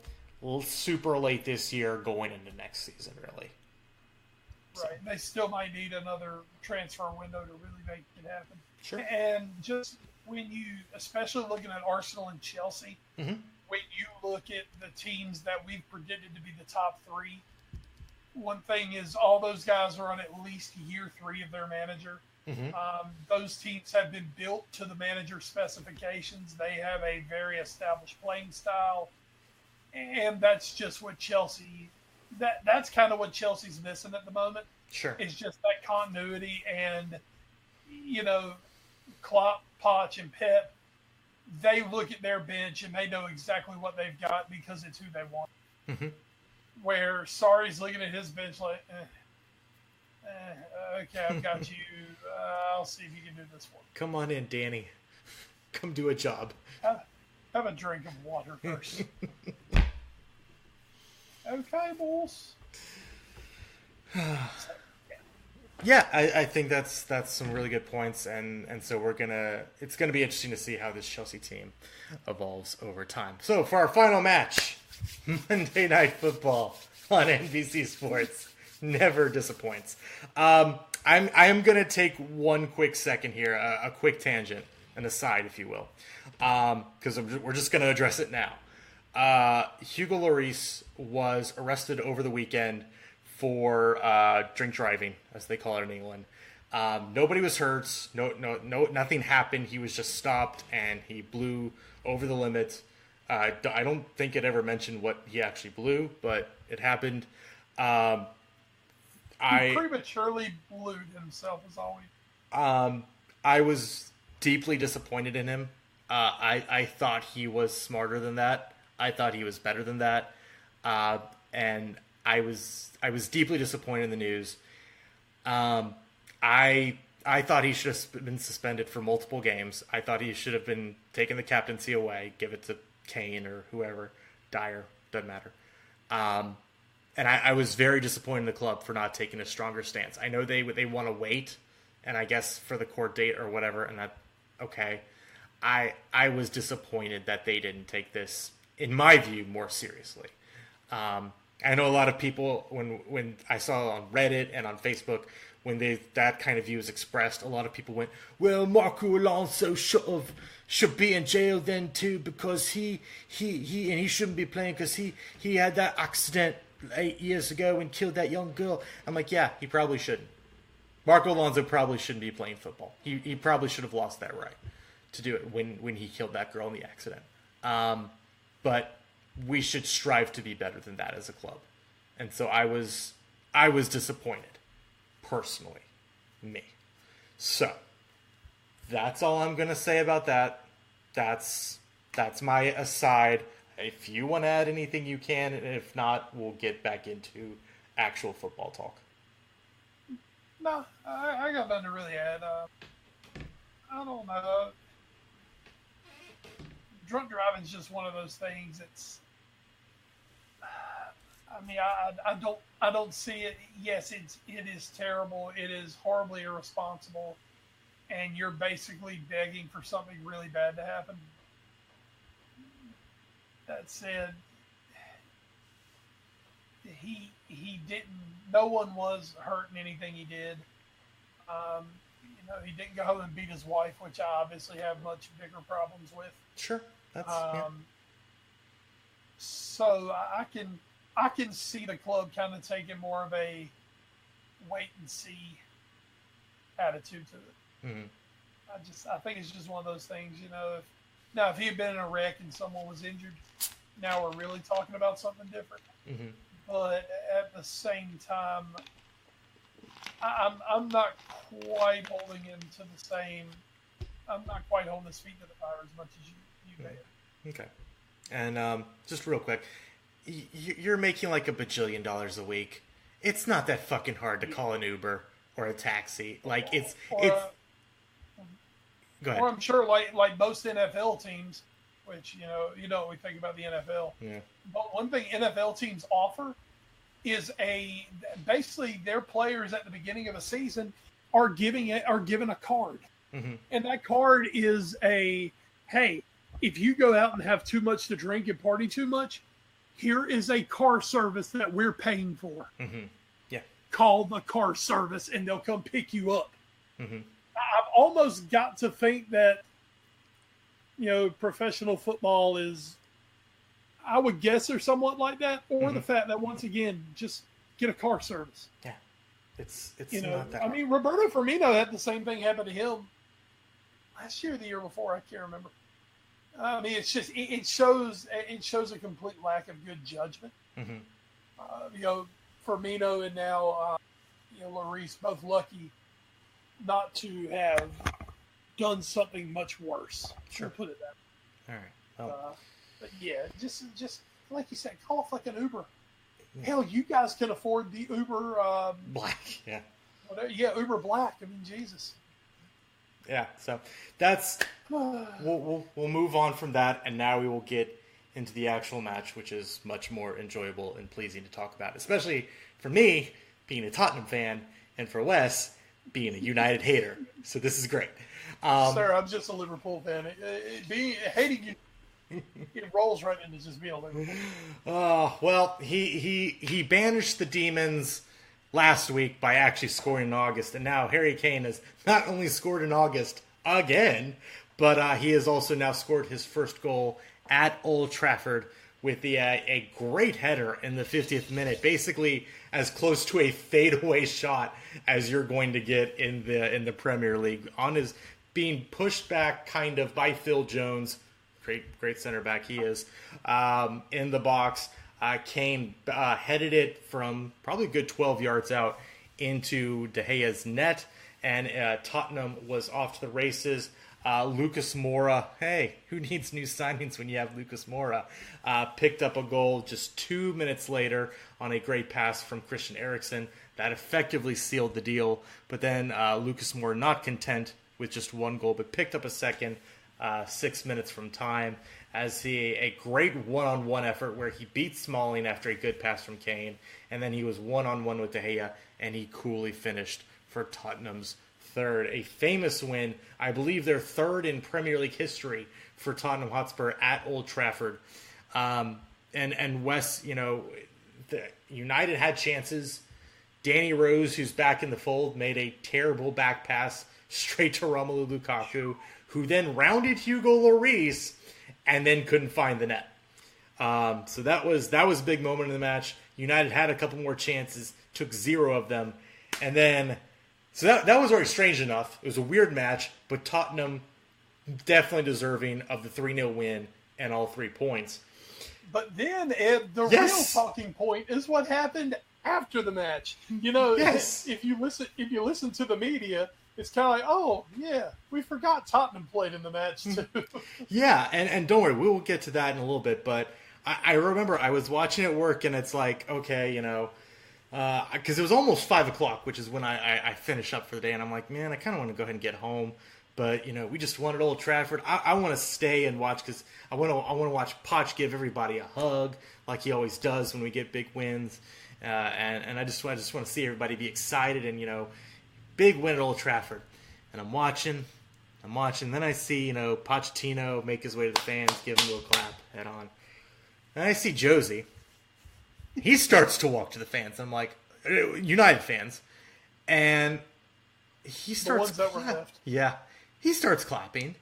super late this year going into next season, really. Right. So. They still might need another transfer window to really make it happen. Sure. And just when you, especially looking at Arsenal and Chelsea, when you look at the teams that we've predicted to be the top 3, one thing is all those guys are on at least year 3 of their manager. Those teams have been built to the manager's specifications. They have a very established playing style, and that's just what Chelsea. That's kind of what Chelsea's missing at the moment. Sure, it's just that continuity, and Klopp, Poch, and Pep. They look at their bench and they know exactly what they've got because it's who they want. Where Sarri's looking at his bench like, okay, I've got you. I'll see if you can do this for me. Come on in, Danny. Come do a job. Have a drink of water first. Okay, boss. Yeah, I think that's some really good points, and so it's gonna be interesting to see how this Chelsea team evolves over time. So for our final match, Monday Night Football on NBC Sports never disappoints. I am gonna take one quick second here, a quick tangent, an aside, if you will, because we're just gonna address it now. Hugo Lloris was arrested over the weekend for drink driving, as they call it in England. Nobody was hurt. No, nothing happened. He was just stopped and he blew over the limit. I don't think it ever mentioned what he actually blew, but it happened. He prematurely blew himself, as always. I was deeply disappointed in him. I thought he was smarter than that. I thought he was better than that. And I was deeply disappointed in the news. I thought he should have been suspended for multiple games. I thought he should have been taking the captaincy away, give it to Kane or whoever, Dyer, doesn't matter. And I was very disappointed in the club for not taking a stronger stance. I know they want to wait, and I guess for the court date or whatever, and that, okay. I was disappointed that they didn't take this, in my view, more seriously. I know a lot of people, when I saw on Reddit and on Facebook, when that kind of view was expressed, a lot of people went, well, Marco Alonso should be in jail then too, because he shouldn't be playing because he had that accident 8 years ago and killed that young girl. I'm like, yeah, he probably shouldn't. Marco Alonso probably shouldn't be playing football. He probably should have lost that right to do it when he killed that girl in the accident. But we should strive to be better than that as a club. And so I was disappointed, personally, me. So that's all I'm going to say about that. That's my aside. If you want to add anything, you can. And if not, we'll get back into actual football talk. No, I got nothing to really add. I don't know. Drunk driving is just one of those things. It's. I mean, I don't see it. Yes, it is terrible. It is horribly irresponsible, and you're basically begging for something really bad to happen. That said, he didn't. No one was hurt in anything he did. He didn't go home and beat his wife, which I obviously have much bigger problems with. Sure, that's yeah. So I can see the club kind of taking more of a wait and see attitude to it. Mm-hmm. I think it's just one of those things, if he had been in a wreck and someone was injured, now we're really talking about something different. Mm-hmm. But at the same time, I'm not quite holding him to the same. I'm not quite holding his feet to the fire as much as you may. Okay. And just real quick, you're making like $1 bajillion a week. It's not that fucking hard to call an Uber or a taxi. Like it's. Go ahead. Or I'm sure, like most NFL teams, which what we think about the NFL. Yeah. But one thing NFL teams offer is basically their players at the beginning of a season are given a card, and that card is hey, if you go out and have too much to drink and party too much, here is a car service that we're paying for. Mm-hmm. Yeah. Call the car service and they'll come pick you up. Mm-hmm. I've almost got to think that, professional football is, I would guess they're somewhat like that, or the fact that once again, just get a car service. Yeah. It's not that hard. I mean, Roberto Firmino had the same thing happen to him last year or the year before. I can't remember. I mean, it's just, it shows a complete lack of good judgment. Mm-hmm. Firmino and now, Lloris, both lucky not to have done something much worse. Sure. Put it that way. All right. Well, but yeah, just like you said, call off like an Uber. Yeah. Hell, you guys can afford the Uber Black. Yeah. Whatever. Yeah, Uber Black. I mean, Jesus. Yeah. So that's we'll move on from that, and now we will get into the actual match, which is much more enjoyable and pleasing to talk about, especially for me being a Tottenham fan, and for Wes being a United hater. So this is great. Sir, I'm just a Liverpool fan. Hating you, it rolls right into just being a Liverpool fan. Well, he banished the demons last week by actually scoring in August, and now Harry Kane has not only scored in August again, but he has also now scored his first goal at Old Trafford with a great header in the 50th minute, basically as close to a fadeaway shot as you're going to get in the Premier League. On his being pushed back kind of by Phil Jones, great center back he is, in the box. Kane headed it from probably a good 12 yards out into De Gea's net, and Tottenham was off to the races. Lucas Moura, hey, who needs new signings when you have Lucas Moura? Picked up a goal just 2 minutes later on a great pass from Christian Eriksen that effectively sealed the deal. But then Lucas Moura, not content with just one goal, but picked up a second 6 minutes from time as a great one-on-one effort where he beat Smalling after a good pass from Kane, and then he was one-on-one with De Gea, and he coolly finished for Tottenham's third. A famous win, I believe their third in Premier League history for Tottenham Hotspur at Old Trafford. And Wes, the United had chances. Danny Rose, who's back in the fold, made a terrible back pass straight to Romelu Lukaku, who then rounded Hugo Lloris and then couldn't find the net. So that was a big moment in the match. United had a couple more chances, took 0 of them, and then so that was already strange enough. It was a weird match, but Tottenham definitely deserving of the 3-0 win and all 3 points. But then, Ed, the real talking point is what happened after the match. You know, if you listen to the media, it's kind of like, oh, yeah, we forgot Tottenham played in the match, too. Yeah, and don't worry, we will get to that in a little bit, but I remember I was watching at work, and it's like, okay, you know, because it was almost 5 o'clock, which is when I finish up for the day, and I'm like, man, I kind of want to go ahead and get home, but, you know, we just won at Old Trafford. I want to stay and watch, because I want to watch Poch give everybody a hug, like he always does when we get big wins, and I just want to see everybody be excited, and, you know, big win at Old Trafford. And I'm watching, then I see, you know, Pochettino make his way to the fans, give him a little clap, head on. And I see Josie. He starts to walk to the fans. I'm like, United fans. And he starts the ones that were left. Yeah. He starts clapping.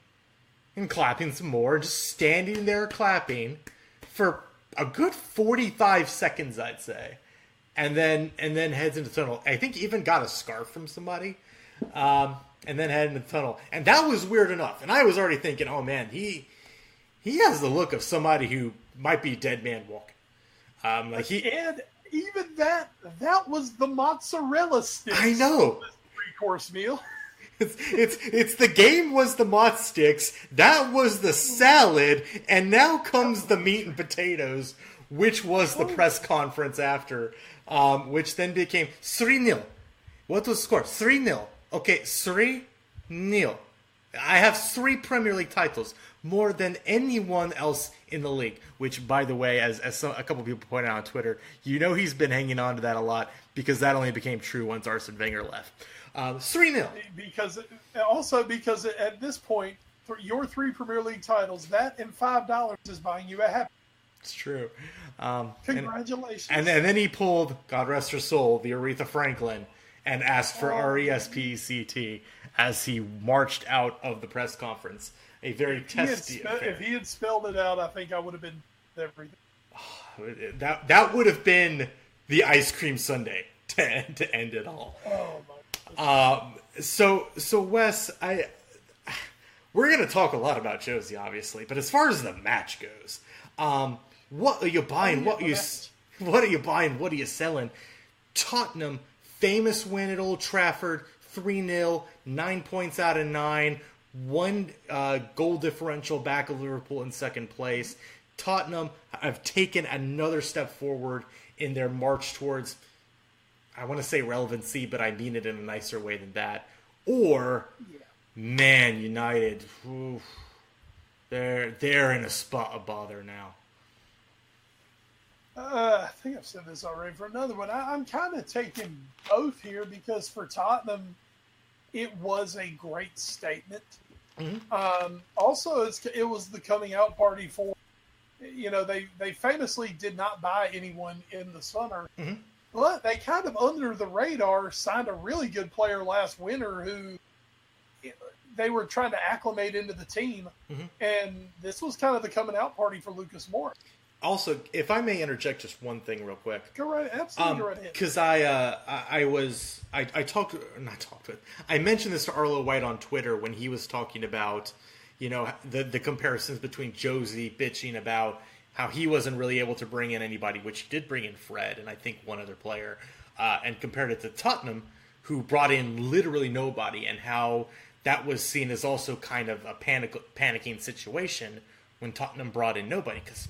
And clapping some more. Just standing there clapping for a good 45 seconds, I'd say. And then heads into the tunnel. I think he even got a scarf from somebody. And then head into the tunnel. And that was weird enough. And I was already thinking, oh man, he has the look of somebody who might be a dead man walking. And even that was the mozzarella sticks. I know. This 3-course meal. It's the game was the mozz sticks, that was the salad, and now comes the meat and potatoes, which was the press conference after, which then became 3-0. What was the score? 3-0. Okay, 3-0. I have 3 Premier League titles, more than anyone else in the league, which, by the way, as a couple people pointed out on Twitter, you know he's been hanging on to that a lot because that only became true once Arsene Wenger left. 3-0. Because at this point, for your 3 Premier League titles, that and $5 is buying you a happy. It's true. Congratulations. And then he pulled, God rest her soul, the Aretha Franklin, and asked for RESPECT as he marched out of the press conference. A very testy affair. If he had spelled it out, I think I would have been everything. That would have been the ice cream sundae to end it all. Oh my goodness. So Wes, we're going to talk a lot about Josie, obviously, but as far as the match goes, what are you buying? What are you buying? What are you selling? Tottenham, famous win at Old Trafford, 3-0, 9 points out of 9. 1 goal differential back of Liverpool in second place. Tottenham have taken another step forward in their march towards, I want to say relevancy, but I mean it in a nicer way than that. Or, Man United, oof, they're in a spot of bother now. I think I've said this already for another one. I'm kind of taking both here because for Tottenham, it was a great statement. Mm-hmm. Also, it was the coming out party for, you know, they famously did not buy anyone in the summer, mm-hmm. but they kind of under the radar signed a really good player last winter who they were trying to acclimate into the team, mm-hmm. and this was kind of the coming out party for Lucas Moura. Also, if I may interject just one thing real quick. Go right, absolutely go right ahead. Because I mentioned this to Arlo White on Twitter when he was talking about, you know, the comparisons between Josie bitching about how he wasn't really able to bring in anybody, which he did bring in Fred and I think one other player, and compared it to Tottenham, who brought in literally nobody, and how that was seen as also kind of a panicking situation when Tottenham brought in nobody, because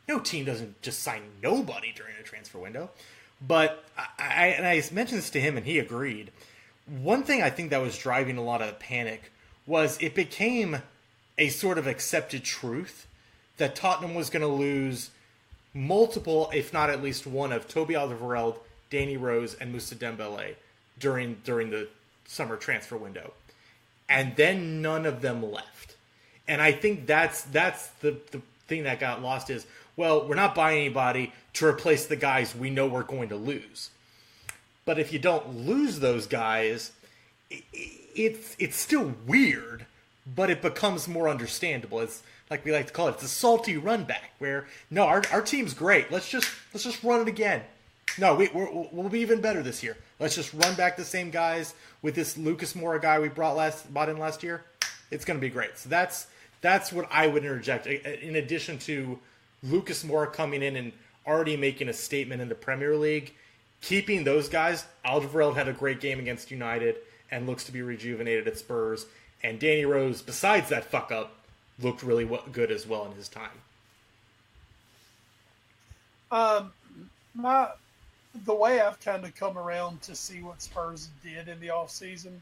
no team doesn't just sign nobody during a transfer window. But I mentioned this to him, and he agreed. One thing I think that was driving a lot of the panic was it became a sort of accepted truth that Tottenham was going to lose multiple, if not at least one, of Toby Alderweireld, Danny Rose, and Moussa Dembele during the summer transfer window. And then none of them left. And I think that's the thing that got lost is, well, we're not buying anybody to replace the guys we know we're going to lose. But if you don't lose those guys, it's still weird, but it becomes more understandable. It's like we like to call it, it's a salty run back where, no, our team's great. Let's just run it again. No, we'll be even better this year. Let's just run back the same guys with this Lucas Moura guy we brought in last year. It's going to be great. So that's what I would interject. In addition to Lucas Moura coming in and already making a statement in the Premier League, keeping those guys. Alderweireld had a great game against United and looks to be rejuvenated at Spurs. And Danny Rose, besides that fuck up, looked really good as well in his time. The way I've kind of come around to see what Spurs did in the offseason,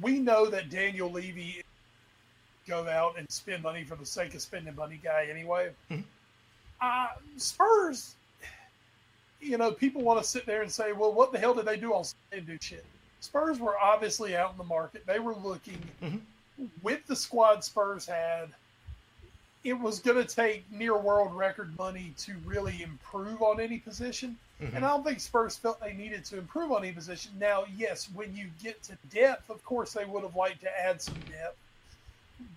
we know that Daniel Levy go out and spend money for the sake of spending money guy anyway. Spurs, people want to sit there and say, well, what the hell did they do all Sunday and do shit? Spurs were obviously out in the market. They were looking with the squad Spurs had. It was going to take near world record money to really improve on any position. And I don't think Spurs felt they needed to improve on any position. Now, yes, when you get to depth, of course, they would have liked to add some depth.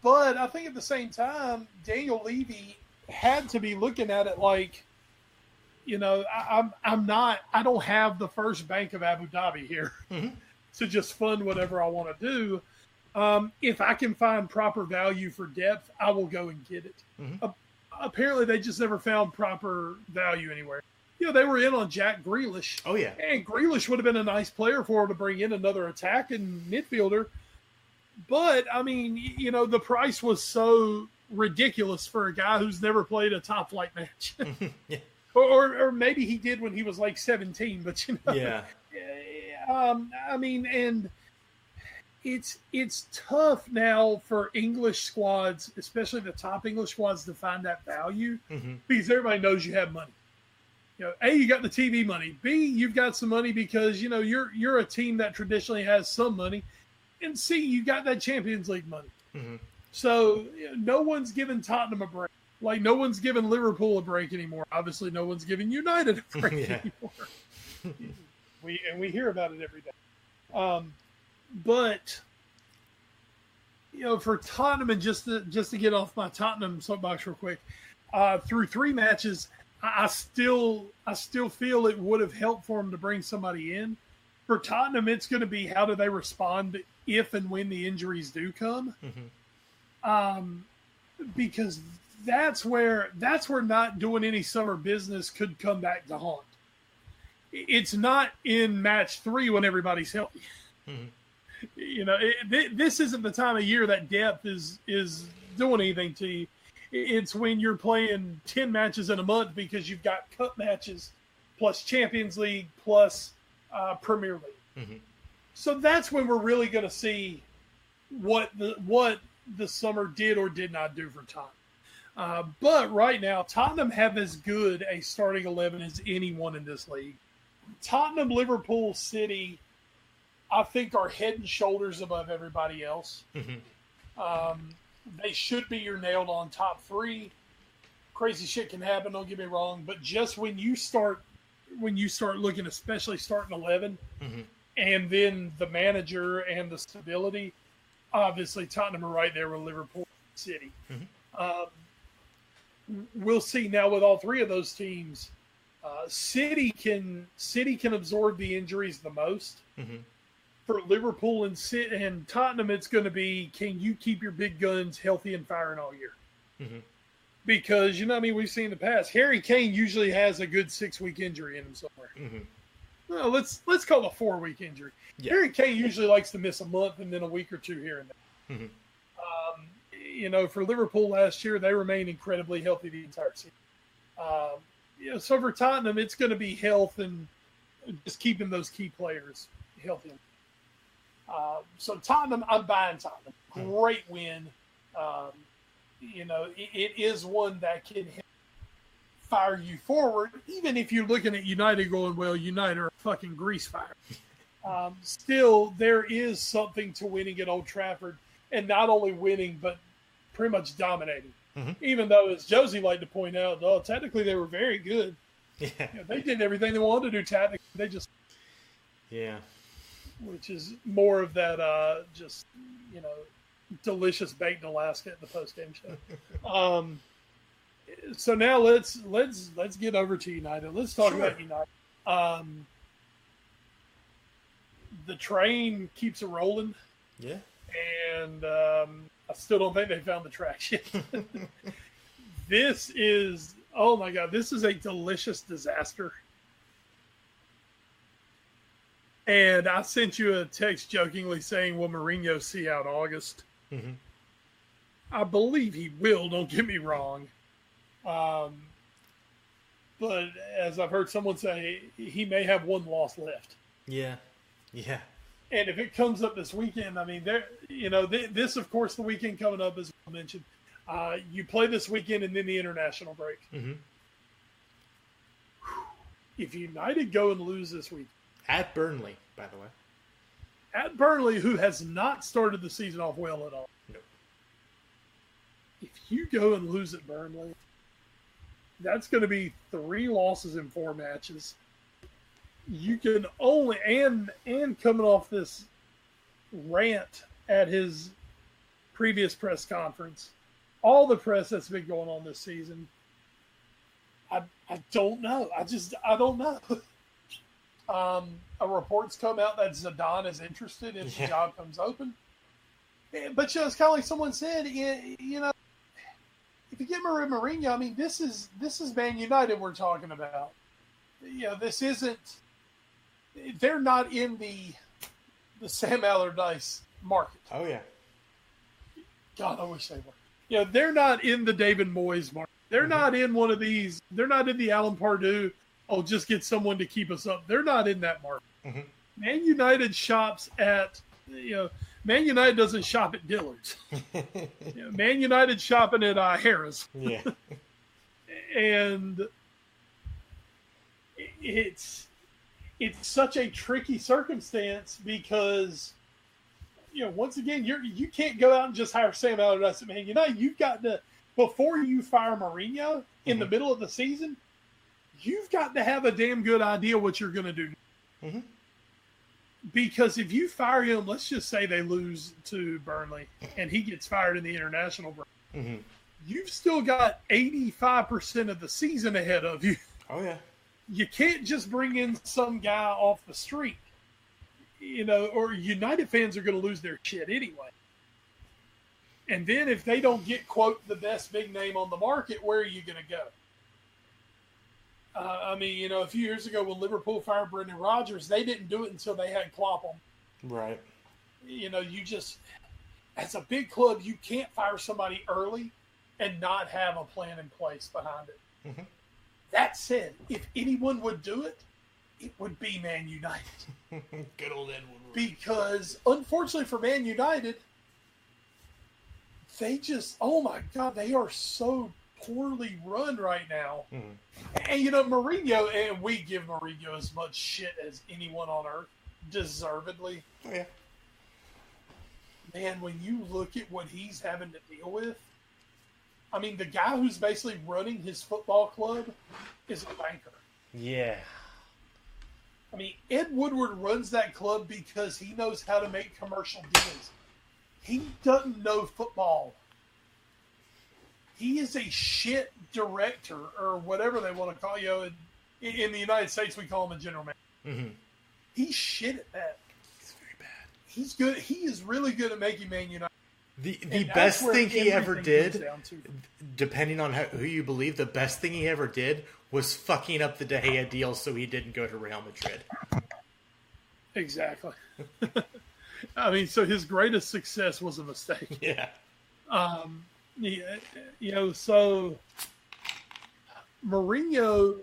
But I think at the same time, Daniel Levy had to be looking at it like, I don't have the first Bank of Abu Dhabi here to just fund whatever I want to do. If I can find proper value for depth, I will go and get it. Apparently, they just never found proper value anywhere. They were in on Jack Grealish. Oh, yeah. And Grealish would have been a nice player for them to bring in another attacking midfielder. But, the price was so ridiculous for a guy who's never played a top-flight match. Yeah. Or maybe he did when he was like 17, but Yeah. And it's tough now for English squads, especially the top English squads, to find that value because everybody knows you have money. A, you got the TV money. B, you've got some money because you're a team that traditionally has some money, and C, you got that Champions League money. So no one's giving Tottenham a break. Like no one's giving Liverpool a break anymore. Obviously, no one's giving United a break anymore. We hear about it every day. But for Tottenham, and just to get off my Tottenham soapbox real quick, through 3 matches, I still feel it would have helped for them to bring somebody in. For Tottenham, it's going to be how do they respond if and when the injuries do come, because that's where not doing any summer business could come back to haunt. It's not in match 3 when everybody's healthy. This isn't the time of year that depth is doing anything to you. It's when you're playing 10 matches in a month because you've got cup matches plus Champions League plus Premier League. So that's when we're really going to see what the summer did or did not do for Tottenham. But right now, Tottenham have as good a starting 11 as anyone in this league. Tottenham, Liverpool, City, I think are head and shoulders above everybody else. They should be your nailed-on top 3. Crazy shit can happen, don't get me wrong, but just when you start looking, especially starting 11, and then the manager and the stability, obviously Tottenham are right there with Liverpool, City. We'll see now with all 3 of those teams. City can absorb the injuries the most. For Liverpool and Tottenham, it's going to be, can you keep your big guns healthy and firing all year? Because, we've seen in the past, Harry Kane usually has a good 6-week injury in him somewhere. Well, let's call it a 4-week injury. Yeah. Harry Kane usually likes to miss a month and then a week or 2 here and there. For Liverpool last year, they remained incredibly healthy the entire season. So for Tottenham, it's going to be health and just keeping those key players healthy. So Tottenham, I'm buying Tottenham. Great win. It is one that can fire you forward, even if you're looking at United going, well, United are a fucking grease fire. Still, there is something to winning at Old Trafford, and not only winning, but pretty much dominating. Even though, as Josie liked to point out, technically they were very good. Yeah. They did everything they wanted to do technically. They just... Yeah. Which is more of that, delicious baked Alaska at the post-game show. So now let's get over to United. Let's talk about United. The train keeps it rolling. Yeah. and I still don't think they found the traction. This is, oh my God, this is a delicious disaster. And I sent you a text jokingly saying, will Mourinho see out August? Mm-hmm. I believe he will, don't get me wrong. But as I've heard someone say, he may have one loss left. Yeah. Yeah. And if it comes up this weekend, I mean, this, of course, the weekend coming up, as I mentioned, you play this weekend and then the international break. Mm-hmm. If United go and lose this week. At Burnley, by the way. At Burnley, who has not started the season off well at all. No. If you go and lose at Burnley, that's going to be 3 losses in 4 matches. You can only, and coming off this rant at his previous press conference, all the press that's been going on this season, I don't know. I don't know. A report's come out that Zidane is interested if the job comes open. But, it's kind of like someone said, if you get Mourinho, I mean, this is Man United we're talking about. This isn't – they're not in the Sam Allardyce market. Oh, yeah. God, I wish they were. They're not in the David Moyes market. They're not in one of these – they're not in the Alan Pardue, just get someone to keep us up. They're not in that market. Mm-hmm. Man United shops at Man United doesn't shop at Dillard's. Man United shopping at Harrah's. Yeah. And it's such a tricky circumstance because once again you can't go out and just hire Sam Allardyce at Man United. You've got to, before you fire Mourinho in the middle of the season, you've got to have a damn good idea what you're going to do. Mm-hmm. Because if you fire him, let's just say they lose to Burnley and he gets fired in the international break, mm-hmm. you've still got 85% of the season ahead of you. Oh, yeah. You can't just bring in some guy off the street, or United fans are going to lose their shit anyway. And then if they don't get, quote, the best big name on the market, where are you going to go? A few years ago when Liverpool fired Brendan Rodgers, they didn't do it until they had Klopp on. Right. As a big club, you can't fire somebody early and not have a plan in place behind it. Mm-hmm. That said, if anyone would do it, it would be Man United. Good old Ed Woodward. Because, unfortunately for Man United, they just, oh my God, they are so poorly run right now. Mm-hmm. And, Mourinho, and we give Mourinho as much shit as anyone on earth, deservedly. Oh, yeah. Man, when you look at what he's having to deal with, I mean, the guy who's basically running his football club is a banker. Yeah. I mean, Ed Woodward runs that club because he knows how to make commercial deals. He doesn't know football. He is a shit director, or whatever they want to call you. In the United States, we call him a general manager. Mm-hmm. He's shit at that. He's very bad. He's good. He is really good at making Man United. The best thing he ever did, depending on who you believe, the best thing he ever did was fucking up the De Gea deal so he didn't go to Real Madrid. Exactly. I mean, so his greatest success was a mistake. Yeah. So Mourinho,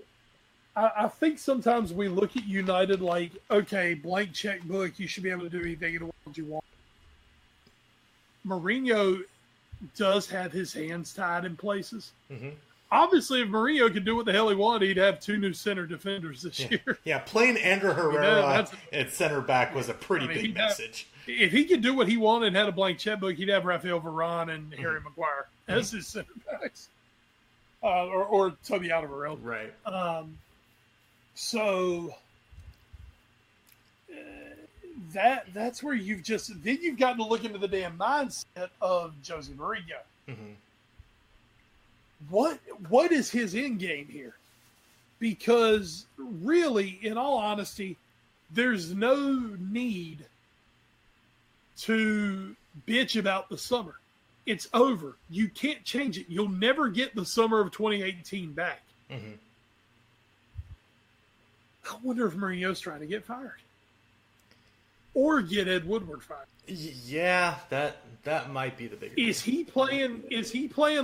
I think sometimes we look at United like, okay, blank checkbook, you should be able to do anything in the world you want. Mourinho does have his hands tied in places. Mm-hmm. Obviously, if Mourinho could do what the hell he wanted, he'd have 2 new center defenders this year. Yeah, playing Andrew Herrera at center back was a pretty big message. If he could do what he wanted and had a blank checkbook, he'd have Rafael Varane and Harry Maguire as his center backs. Or Toby Alderweireld. Right. That's where you've gotten to look into the damn mindset of Jose Mourinho. Mm-hmm. What is his end game here? Because really, in all honesty, there's no need to bitch about the summer. It's over. You can't change it. You'll never get the summer of 2018 back. Mm-hmm. I wonder if Mourinho's trying to get fired or get Ed Woodward fired. Yeah, that might be the bigger. Is he playing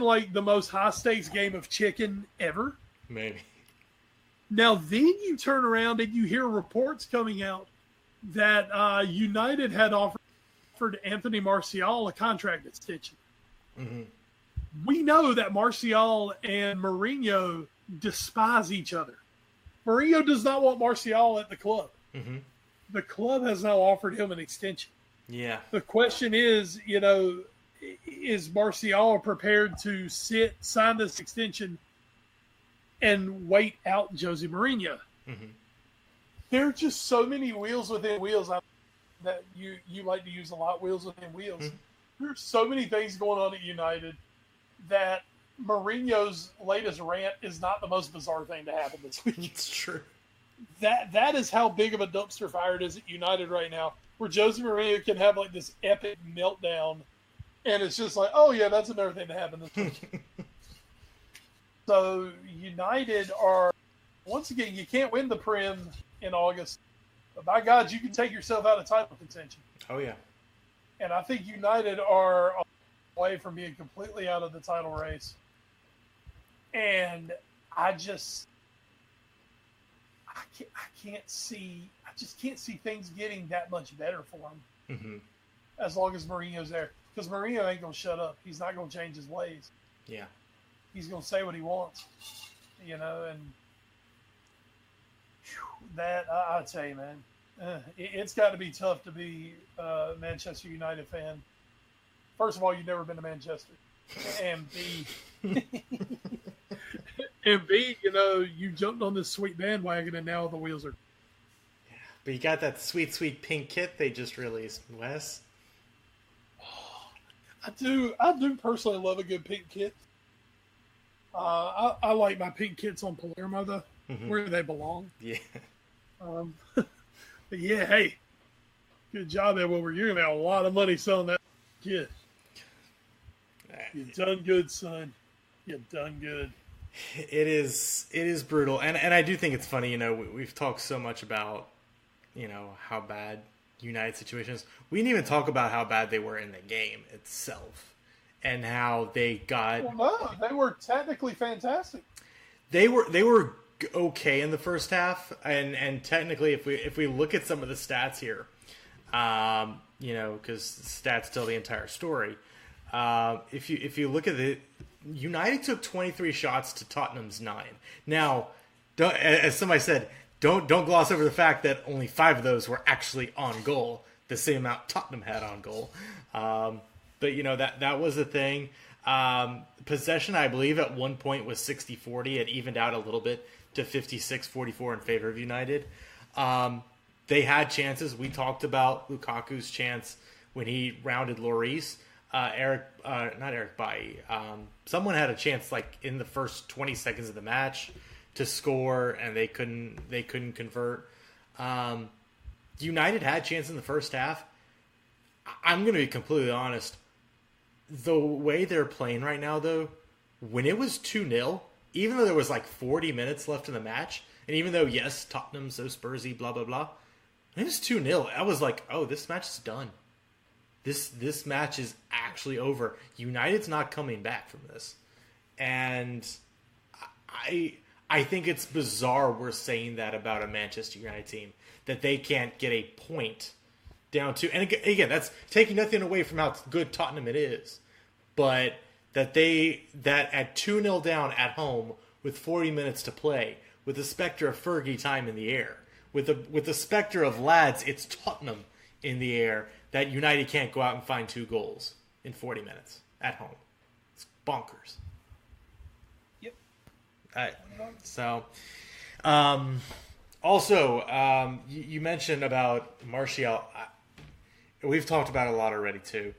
like the most high stakes game of chicken ever? Maybe. Now then you turn around and you hear reports coming out that United had offered Anthony Martial a contract extension. Mm-hmm. We know that Martial and Mourinho despise each other. Mourinho does not want Martial at the club. Mm-hmm. The club has now offered him an extension. Yeah. The question is, is Martial prepared to sign this extension and wait out Jose Mourinho? Mm-hmm. There are just so many wheels within wheels that you like to use a lot, wheels within wheels. Mm-hmm. There's so many things going on at United that Mourinho's latest rant is not the most bizarre thing to happen this week. It's true. That is how big of a dumpster fire it is at United right now, where Jose Mourinho can have like this epic meltdown, and it's just like, oh yeah, that's another thing to happen this week. So United are, once again, you can't win the Prem in August, but by God, you can take yourself out of title contention. Oh yeah. And I think United are away from being completely out of the title race. And I just can't see things getting that much better for them. Mm-hmm. As long as Mourinho's there. Because Mourinho ain't going to shut up. He's not going to change his ways. Yeah. He's going to say what he wants. And that, I'll tell you, man, it's got to be tough to be a Manchester United fan. First of all, you've never been to Manchester. And B, you jumped on this sweet bandwagon and now the wheels are... Yeah, but you got that sweet, sweet pink kit they just released, Wes. I do personally love a good pink kit. I like my pink kits on Palermo, though, where they belong. Yeah. But yeah, hey, good job, Ed Woodward. You're going to have a lot of money selling that kit. You done good, son. You done good. It is brutal, and I do think it's funny. We've talked so much about how bad United situation is. We didn't even talk about how bad they were in the game itself, and how they got. Well, no, they were technically fantastic. They were okay in the first half, and technically, if we look at some of the stats here, because stats tell the entire story. If you look at it, United took 23 shots to Tottenham's 9. Now, as somebody said, don't gloss over the fact that only 5 of those were actually on goal. The same amount Tottenham had on goal. But that was a thing. Possession, I believe, at one point was 60-40. It evened out a little bit to 56-44 in favor of United. They had chances. We talked about Lukaku's chance when he rounded Lloris. Not Eric Bailly. Someone had a chance like in the first 20 seconds of the match to score, and they couldn't convert. United had chance in the first half. I'm going to be completely honest. The way they're playing right now, though, when it was 2-0, even though there was like 40 minutes left in the match, and even though, yes, Tottenham's so Spursy, blah, blah, blah, when it was 2-0, I was like, oh, this match is done. This match is actually over. United's not coming back from this. And I think it's bizarre we're saying that about a Manchester United team, that they can't get a point down to, and again, that's taking nothing away from how good Tottenham it is, but that at 2-0 down at home with 40 minutes to play, with the specter of Fergie time in the air, with the specter of lads, it's Tottenham in the air, that United can't go out and find 2 goals in 40 minutes at home. It's bonkers. Yep. Also, you mentioned about Martial. We've talked about it a lot already too,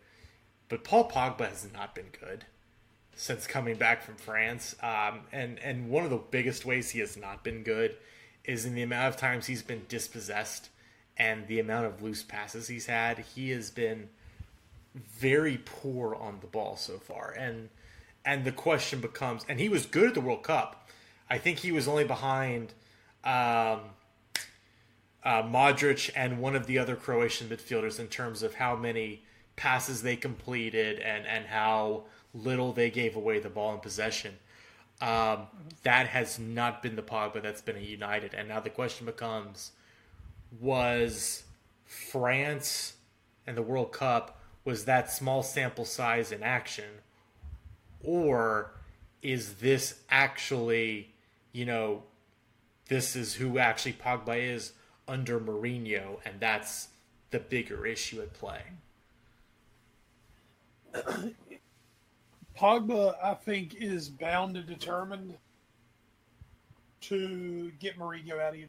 but Paul Pogba has not been good since coming back from France. And one of the biggest ways he has not been good is in the amount of times he's been dispossessed and the amount of loose passes he's had. He has been very poor on the ball so far. And the question becomes, and he was good at the World Cup. I think he was only behind Modric and one of the other Croatian midfielders in terms of how many passes they completed and how little they gave away the ball in possession. That has not been the Pogba that's been at United. And now the question becomes, was France and the World Cup, was that small sample size in action? Or is this actually, this is who actually Pogba is under Mourinho, and that's the bigger issue at play? Pogba, I think, is bound and determined to get Mourinho out of you.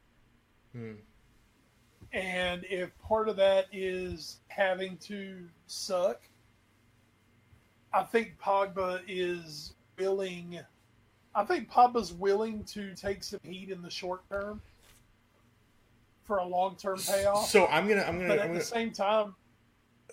And if part of that is having to suck, I think Pogba is willing. I think Pogba's willing to take some heat in the short term for a long-term payoff. So But the same time.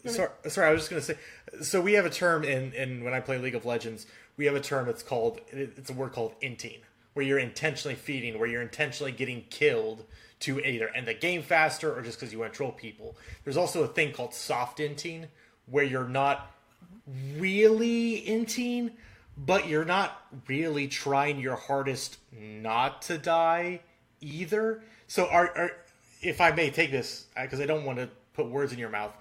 Sorry, I was just going to say, so we have a term in when I play League of Legends, we have a term it's a word called Inting, where you're intentionally feeding, where you're intentionally getting killed to either end the game faster or just because you want to troll people. There's also a thing called soft Inting, where you're not really Inting, but you're not really trying your hardest not to die either. So if I may take this, because I don't want to put words in your mouth,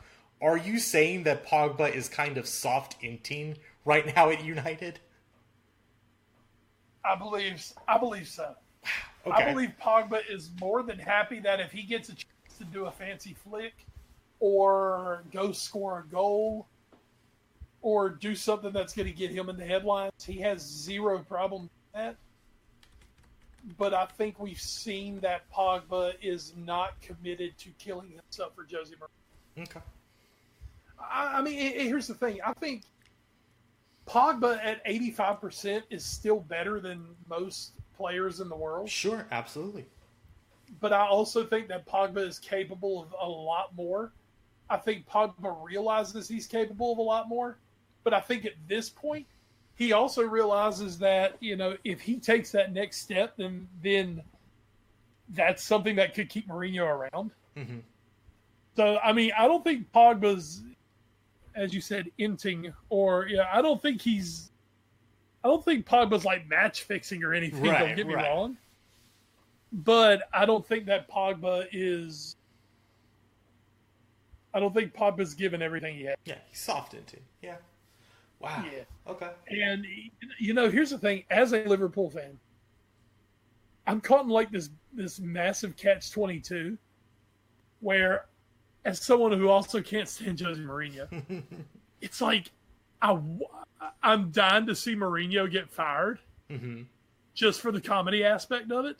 are you saying that Pogba is kind of soft Inting right now at United? I believe so. Okay. I believe Pogba is more than happy that if he gets a chance to do a fancy flick or go score a goal or do something that's going to get him in the headlines, he has zero problem with that. But I think we've seen that Pogba is not committed to killing himself for Jose Mourinho. Okay. I mean, here's the thing. I think Pogba at 85% is still better than most players in the world. Sure, absolutely. But I also think that Pogba is capable of a lot more. I think Pogba realizes he's capable of a lot more. But I think at this point, he also realizes that, if he takes that next step, then that's something that could keep Mourinho around. Mm-hmm. So, I mean, I don't think Pogba's, as you said, Inting, or I don't think Pogba's like match fixing or anything. Right, don't get me wrong. But I don't think that Pogba is. I don't think Pogba's given everything he has. Yeah, he's soft Inting. Yeah. Wow. Yeah. Okay. And here's the thing: as a Liverpool fan, I'm caught in like this massive catch-22, where, as someone who also can't stand Jose Mourinho, it's like I'm dying to see Mourinho get fired, just for the comedy aspect of it.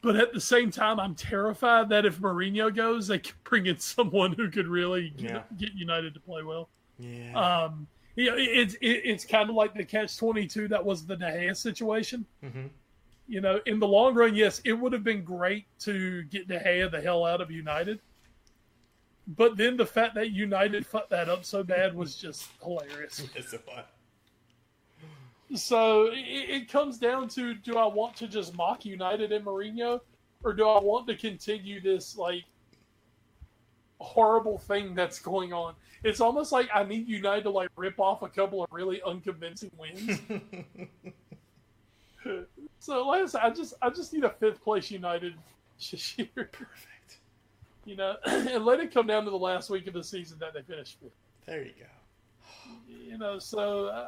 But at the same time, I'm terrified that if Mourinho goes, they could bring in someone who could really get United to play well. Yeah. It's kind of like the catch-22 that was the De Gea situation. Mm-hmm. In the long run, yes, it would have been great to get De Gea the hell out of United. But then the fact that United fucked that up so bad was just hilarious. Yes, it was. So it comes down to, do I want to just mock United and Mourinho, or do I want to continue this like horrible thing that's going on? It's almost like I need United to like rip off a couple of really unconvincing wins. So like I said, I just need a 5th place United this year. Perfect. And let it come down to the last week of the season that they finish 5th. There you go. So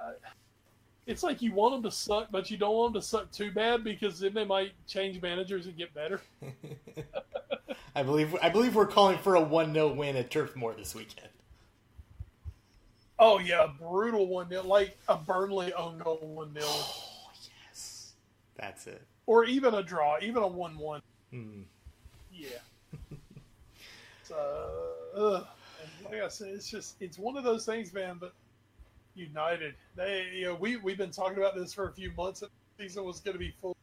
it's like you want them to suck, but you don't want them to suck too bad, because then they might change managers and get better. I believe we're calling for a 1-0 win at Turf Moor this weekend. Oh yeah, a brutal 1-0, like a Burnley own goal 1-0. Oh yes, that's it. Or even a draw, even a 1-1. Yeah. So, like I said, it's one of those things, man. But United, we've been talking about this for a few months. The season was going to be full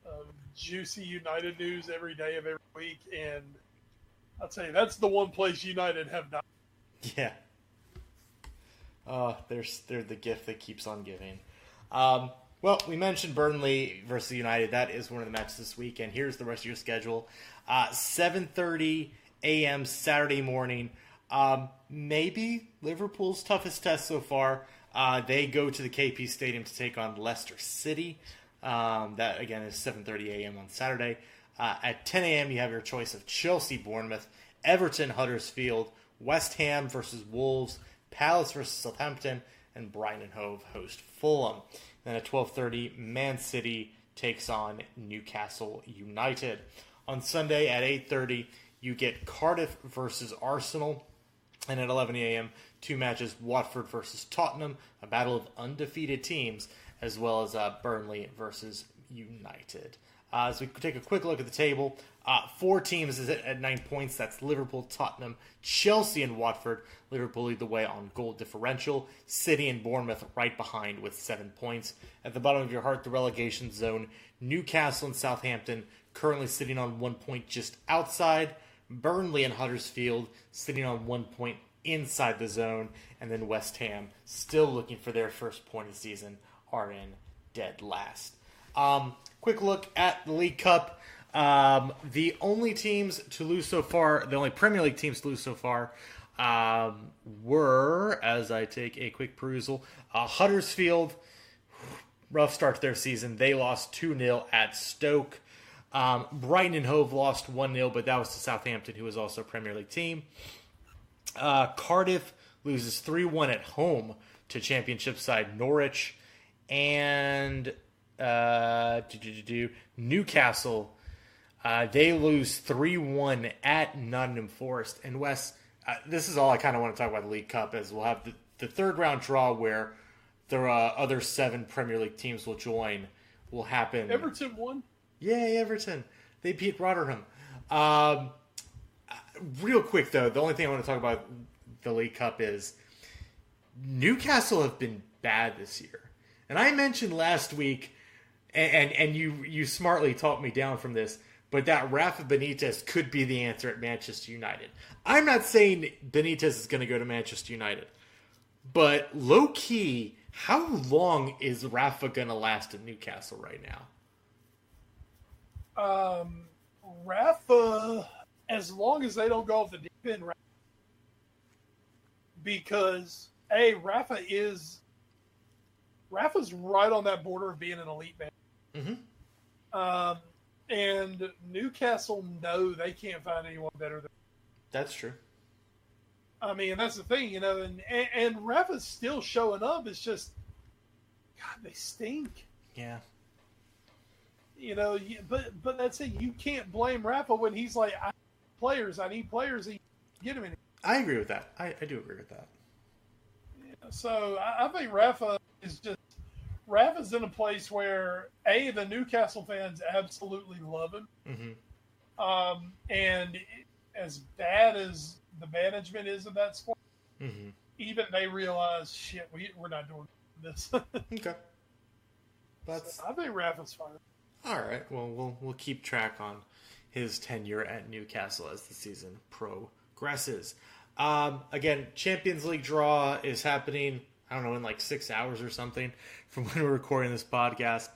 of juicy United news every day of every week, and I'll tell you, that's the one place United have not. Yeah. They're the gift that keeps on giving. Well, we mentioned Burnley versus United. That is one of the matches this week, and here's the rest of your schedule. 7:30 a.m. Saturday morning. Maybe Liverpool's toughest test so far. They go to the KP Stadium to take on Leicester City. That, again, is 7:30 a.m. on Saturday. At 10 a.m., you have your choice of Chelsea, Bournemouth, Everton, Huddersfield, West Ham versus Wolves, Palace versus Southampton, and Brighton and Hove host Fulham. Then at 12:30, Man City takes on Newcastle United. On Sunday at 8:30, you get Cardiff versus Arsenal. And at 11 a.m., two matches, Watford versus Tottenham, a battle of undefeated teams, as well as Burnley versus United. As we take a quick look at the table, 4 teams is at 9 points. That's Liverpool, Tottenham, Chelsea, and Watford. Liverpool lead the way on goal differential. City and Bournemouth right behind with 7 points. At the bottom of your heart, the relegation zone, Newcastle and Southampton currently sitting on 1 point just outside. Burnley and Huddersfield sitting on 1 point inside the zone. And then West Ham, still looking for their first point of the season, are in dead last. Quick look at the League Cup. The only teams to lose so far, the only Premier League teams to lose so far, were, as I take a quick perusal, Huddersfield, rough start to their season. They lost 2-0 at Stoke. Brighton and Hove lost 1-0, but that was to Southampton, who was also a Premier League team. Cardiff loses 3-1 at home to Championship side Norwich. And Newcastle, they lose 3-1 at Nottingham Forest. And Wes, this is all I kind of want to talk about the League Cup, as we'll have the third round draw where the other 7 Premier League teams will join will happen. Everton won. Yay, Everton. They beat Rotherham. Real quick, though, the only thing I want to talk about the League Cup is Newcastle have been bad this year. And I mentioned last week, and you smartly talked me down from this, but that Rafa Benitez could be the answer at Manchester United. I'm not saying Benitez is going to go to Manchester United, but low-key, how long is Rafa going to last at Newcastle right now? Rafa, as long as they don't go off the deep end, because Rafa's right on that border of being an elite man. Mm-hmm. And Newcastle know they can't find anyone better than. That's true. I mean, that's the thing, and Rafa's still showing up. It's just, God, they stink. Yeah. But that's it. You can't blame Rafa when he's like, I need players. He get him in. I agree with that. I do agree with that. Yeah, so I think Rafa's in a place where the Newcastle fans absolutely love him. Mm-hmm. And as bad as the management is in that sport, mm-hmm. even they realize, shit, we're not doing this. Okay. So I think Rafa's fine. All right. Well, we'll keep track on his tenure at Newcastle as the season progresses. Again, Champions League draw is happening, I don't know, in like 6 hours or something from when we're recording this podcast.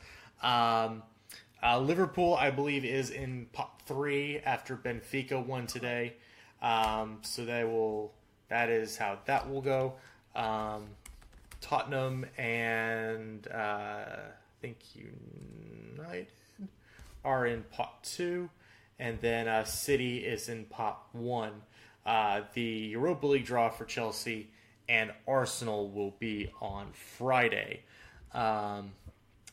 Liverpool, I believe, is in pot 3 after Benfica won today. So that is how that will go. Tottenham and I think United are in pot 2, and then City is in pot 1. The Europa League draw for Chelsea and Arsenal will be on Friday. And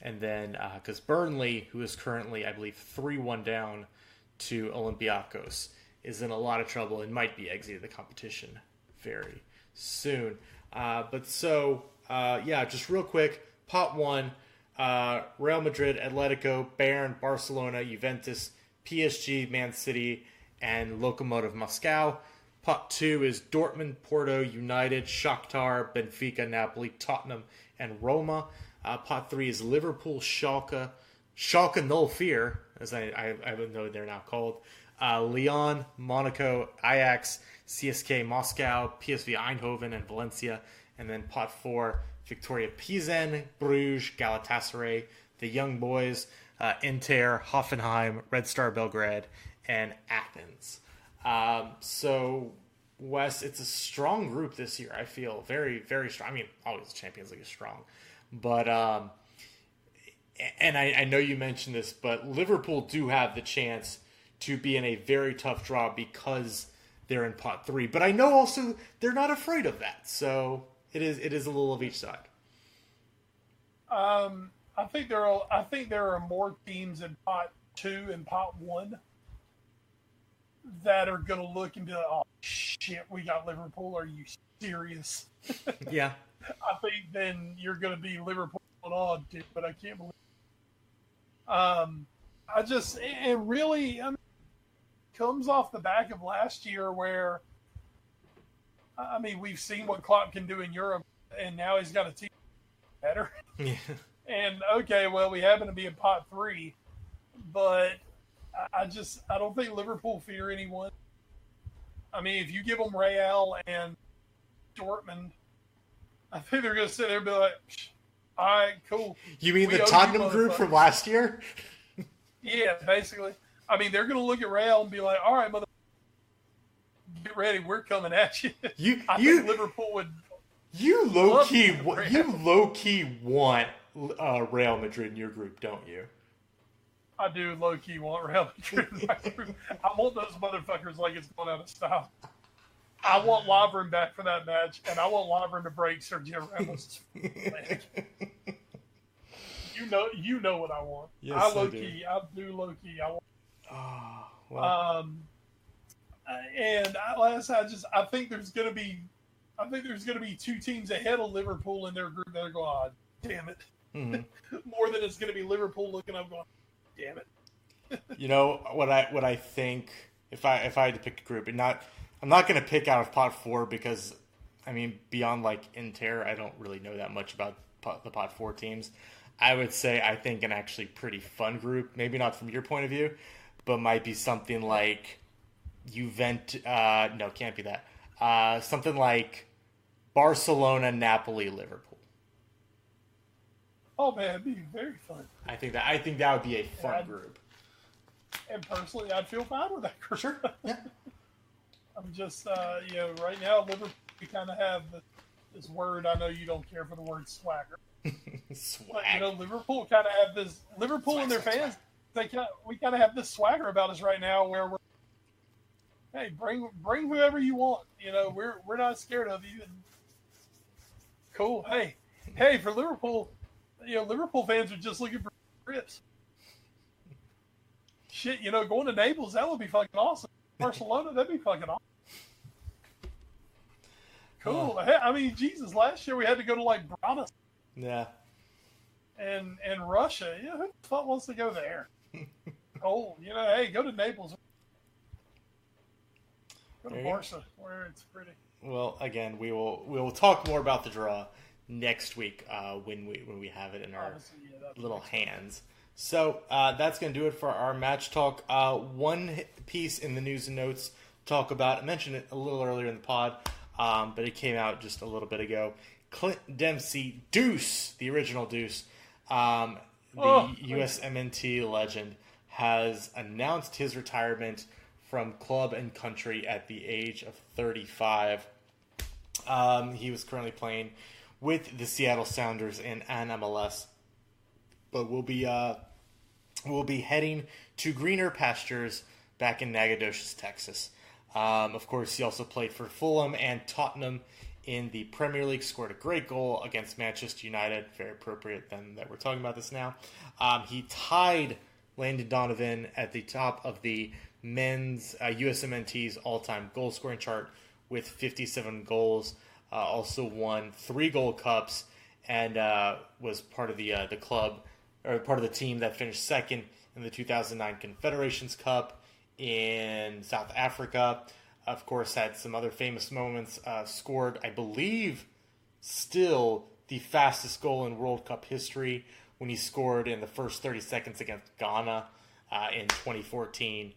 then, because Burnley, who is currently, I believe, 3-1 down to Olympiacos, is in a lot of trouble and might be exiting the competition very soon. Just real quick, pot 1, Real Madrid, Atletico, Bayern, Barcelona, Juventus, PSG, Man City, and Lokomotiv Moscow. Pot 2 is Dortmund, Porto, United, Shakhtar, Benfica, Napoli, Tottenham, and Roma. Pot 3 is Liverpool, Schalke Null Fear, as I know they're now called, Lyon, Monaco, Ajax, CSK Moscow, PSV Eindhoven, and Valencia. And then pot 4, Victoria Pilsen, Bruges, Galatasaray, the Young Boys, Inter, Hoffenheim, Red Star Belgrade, and Athens. So, Wes, it's a strong group this year. I feel very, very strong. I mean, always the Champions League is strong. But, and I know you mentioned this, but Liverpool do have the chance to be in a very tough draw because they're in pot 3. But I know also they're not afraid of that. So it is a little of each side. I think there are more teams in pot 2 and pot 1 that are going to look and be like, oh shit, we got Liverpool. Are you serious? Yeah. I think then you're going to be Liverpool. Oh, dude, but I can't believe. It really comes off the back of last year where, I mean, we've seen what Klopp can do in Europe, and now he's got a team better. Yeah. And okay, well, we happen to be in pot 3, but I don't think Liverpool fear anyone. I mean, if you give them Real and Dortmund, I think they're going to sit there and be like, all right, cool. You mean the Tottenham group from last year? Yeah, basically. I mean, they're going to look at Real and be like, all right, get ready. We're coming at you. I think Liverpool would. You low key want Real Madrid in your group, don't you? I do low key want Real Madrid in my group. I want those motherfuckers like it's going out of style. I want Lovren back for that match, and I want Lovren to break Sergio Ramos' leg. You know what I want. Yes, I do low key. I want. Oh, well. I think there's gonna be 2 teams ahead of Liverpool in their group that are going, oh, damn it. Mm-hmm. More than it's gonna be Liverpool looking up going, damn it. You know what I think if I had to pick a group, I'm not gonna pick out of pot 4 because I mean beyond like Inter, I don't really know that much about the pot 4 teams. I would say I think an actually pretty fun group, maybe not from your point of view, but might be something like Juventus. No, can't be that. Something like Barcelona, Napoli, Liverpool. Oh man, it'd be very fun. I think that would be a fun group. And personally, I'd feel fine with that group. Sure. Yeah. I'm just, right now Liverpool, we kind of have this word. I know you don't care for the word swagger. Swag. But, Liverpool kind of have this. Liverpool swag, and their fans, we kind of have this swagger about us right now, where we're, hey, bring whoever you want. We're not scared of you. And cool. Hey, for Liverpool, Liverpool fans are just looking for trips. Shit, going to Naples, that would be fucking awesome. Barcelona, that'd be fucking awesome. Cool. I mean, Jesus, last year we had to go to like Bratislava. Yeah. And Russia, who the fuck wants to go there? Oh, hey, go to Naples. Go to Barca, where it's pretty. Well, again, we will talk more about the draw next week when we have it in our little hands. So that's going to do it for our match talk. One piece in the news and notes talk about. I mentioned it a little earlier in the pod, but it came out just a little bit ago. Clint Dempsey, Duece, the original Duece, the USMNT legend, has announced his retirement from club and country at the age of 35. He was currently playing with the Seattle Sounders in NMLS, but will be heading to greener pastures back in Nacogdoches, Texas. Of course, he also played for Fulham and Tottenham in the Premier League, scored a great goal against Manchester United. Very appropriate then that we're talking about this now. He tied Landon Donovan at the top of the men's USMNT's all-time goal-scoring chart with 57 goals. Also won 3 Gold Cups and was part of the club, or part of the team that finished second in the 2009 Confederations Cup in South Africa. Of course, had some other famous moments. Scored, I believe, still the fastest goal in World Cup history when he scored in the first 30 seconds against Ghana in 2014.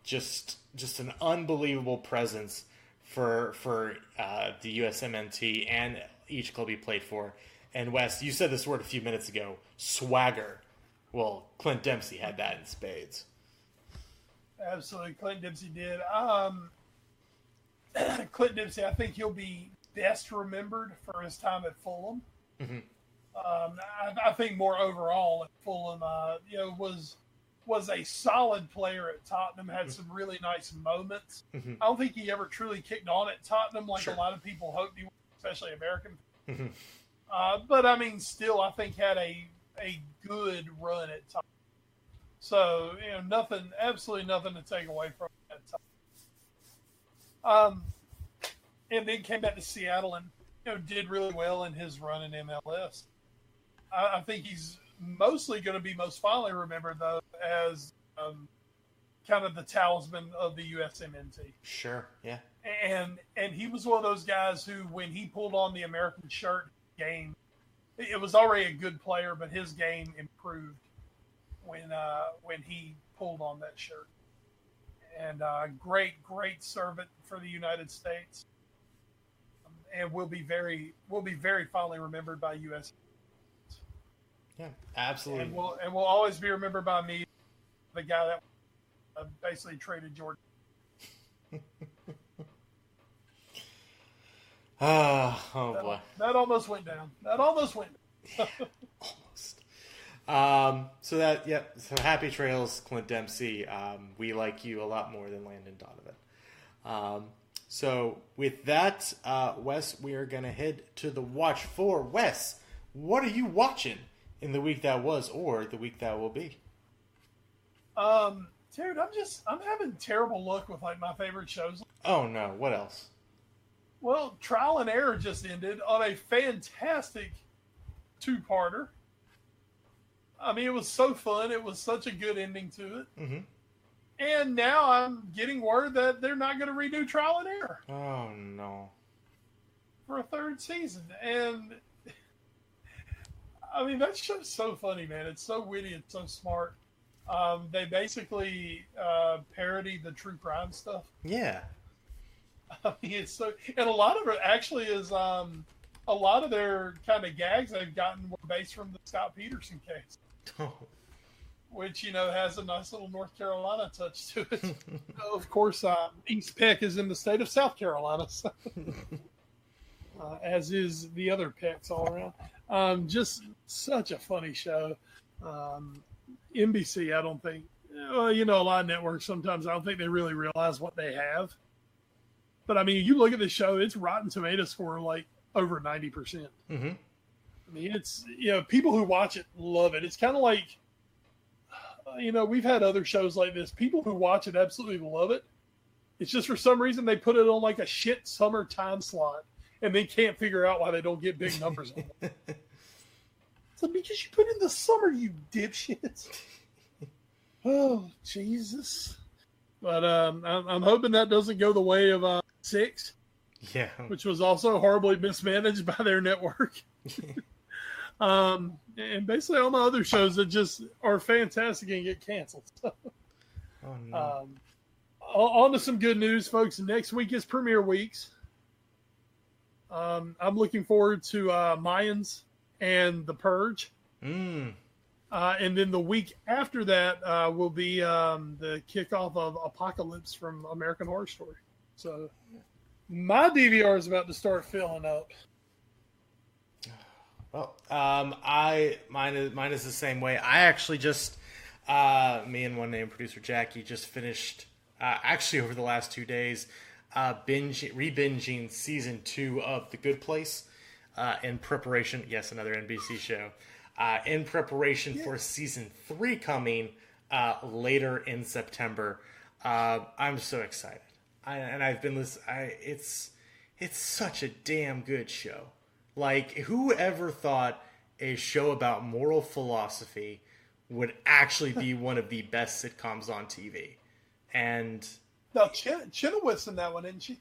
Just an unbelievable presence for the USMNT and each club he played for. And Wes, you said this word a few minutes ago, swagger. Well, Clint Dempsey had that in spades. Absolutely, Clint Dempsey did. Clint Dempsey, I think he'll be best remembered for his time at Fulham. Mm-hmm. I think more overall at Fulham, was a solid player at Tottenham, had some really nice moments. Mm-hmm. I don't think he ever truly kicked on at Tottenham like Sure. a lot of people hoped he would, especially American. Mm-hmm. But, I mean, still, I think had a good run at Tottenham. So, absolutely nothing to take away from that time. And then came back to Seattle and, did really well in his run in MLS. I think he's mostly going to be most fondly remembered, though, as kind of the talisman of the USMNT. Sure, yeah. And he was one of those guys who, when he pulled on the American shirt game, it was already a good player, but his game improved when he pulled on that shirt. And great servant for the United States, and will be very fondly remembered by US. Yeah, absolutely. And will always be remembered by me, the guy that basically traded Jordan. Boy. That almost went down. Almost. So happy trails, Clint Dempsey. We like you a lot more than Landon Donovan. So with that, Wes, we are going to head to the watch for. Wes, what are you watching in the week that was or the week that will be? Dude, I'm having terrible luck with like my favorite shows. Oh no, what else? Well, Trial and Error just ended on a fantastic two-parter. I mean, it was so fun. It was such a good ending to it. Mm-hmm. And now I'm getting word that they're not going to redo Trial and Error. Oh no. For a third season. And I mean, that show's so funny, man. It's so witty. It's so smart. They basically parody the true crime stuff. Yeah. I mean, it's so, and a lot of it actually is a lot of their kind of gags they've gotten were based from the Scott Peterson case, which has a nice little North Carolina touch to it. Of course, East Peck is in the state of South Carolina, so, as is the other Pecks all around. Just such a funny show. NBC, I don't think, a lot of networks sometimes I don't think they really realize what they have. But I mean, you look at the show; it's Rotten Tomato score like over 90%. Mm-hmm. I mean, it's people who watch it love it. It's kind of like we've had other shows like this. People who watch it absolutely love it. It's just for some reason they put it on like a shit summer time slot, and they can't figure out why they don't get big numbers on it. So because you put in the summer, you dipshits. Oh Jesus! But I'm hoping that doesn't go the way of 6, yeah, which was also horribly mismanaged by their network. And basically all my other shows that just are fantastic and get canceled. So, oh no. On to some good news, folks. Next week is premiere weeks. I'm looking forward to Mayans and The Purge. And then the week after that will be the kickoff of Apocalypse from American Horror Story. So my DVR is about to start filling up. Well, mine is the same way. I actually just me and one named producer Jackie just finished actually over the last 2 days re-binging season 2 of The Good Place in preparation. Yes, another NBC show. In preparation for season 3 coming later in September. I'm so excited. I've been listening. It's such a damn good show. Like, whoever thought a show about moral philosophy would actually be one of the best sitcoms on TV? And no, Chenoweth's in that one, isn't she?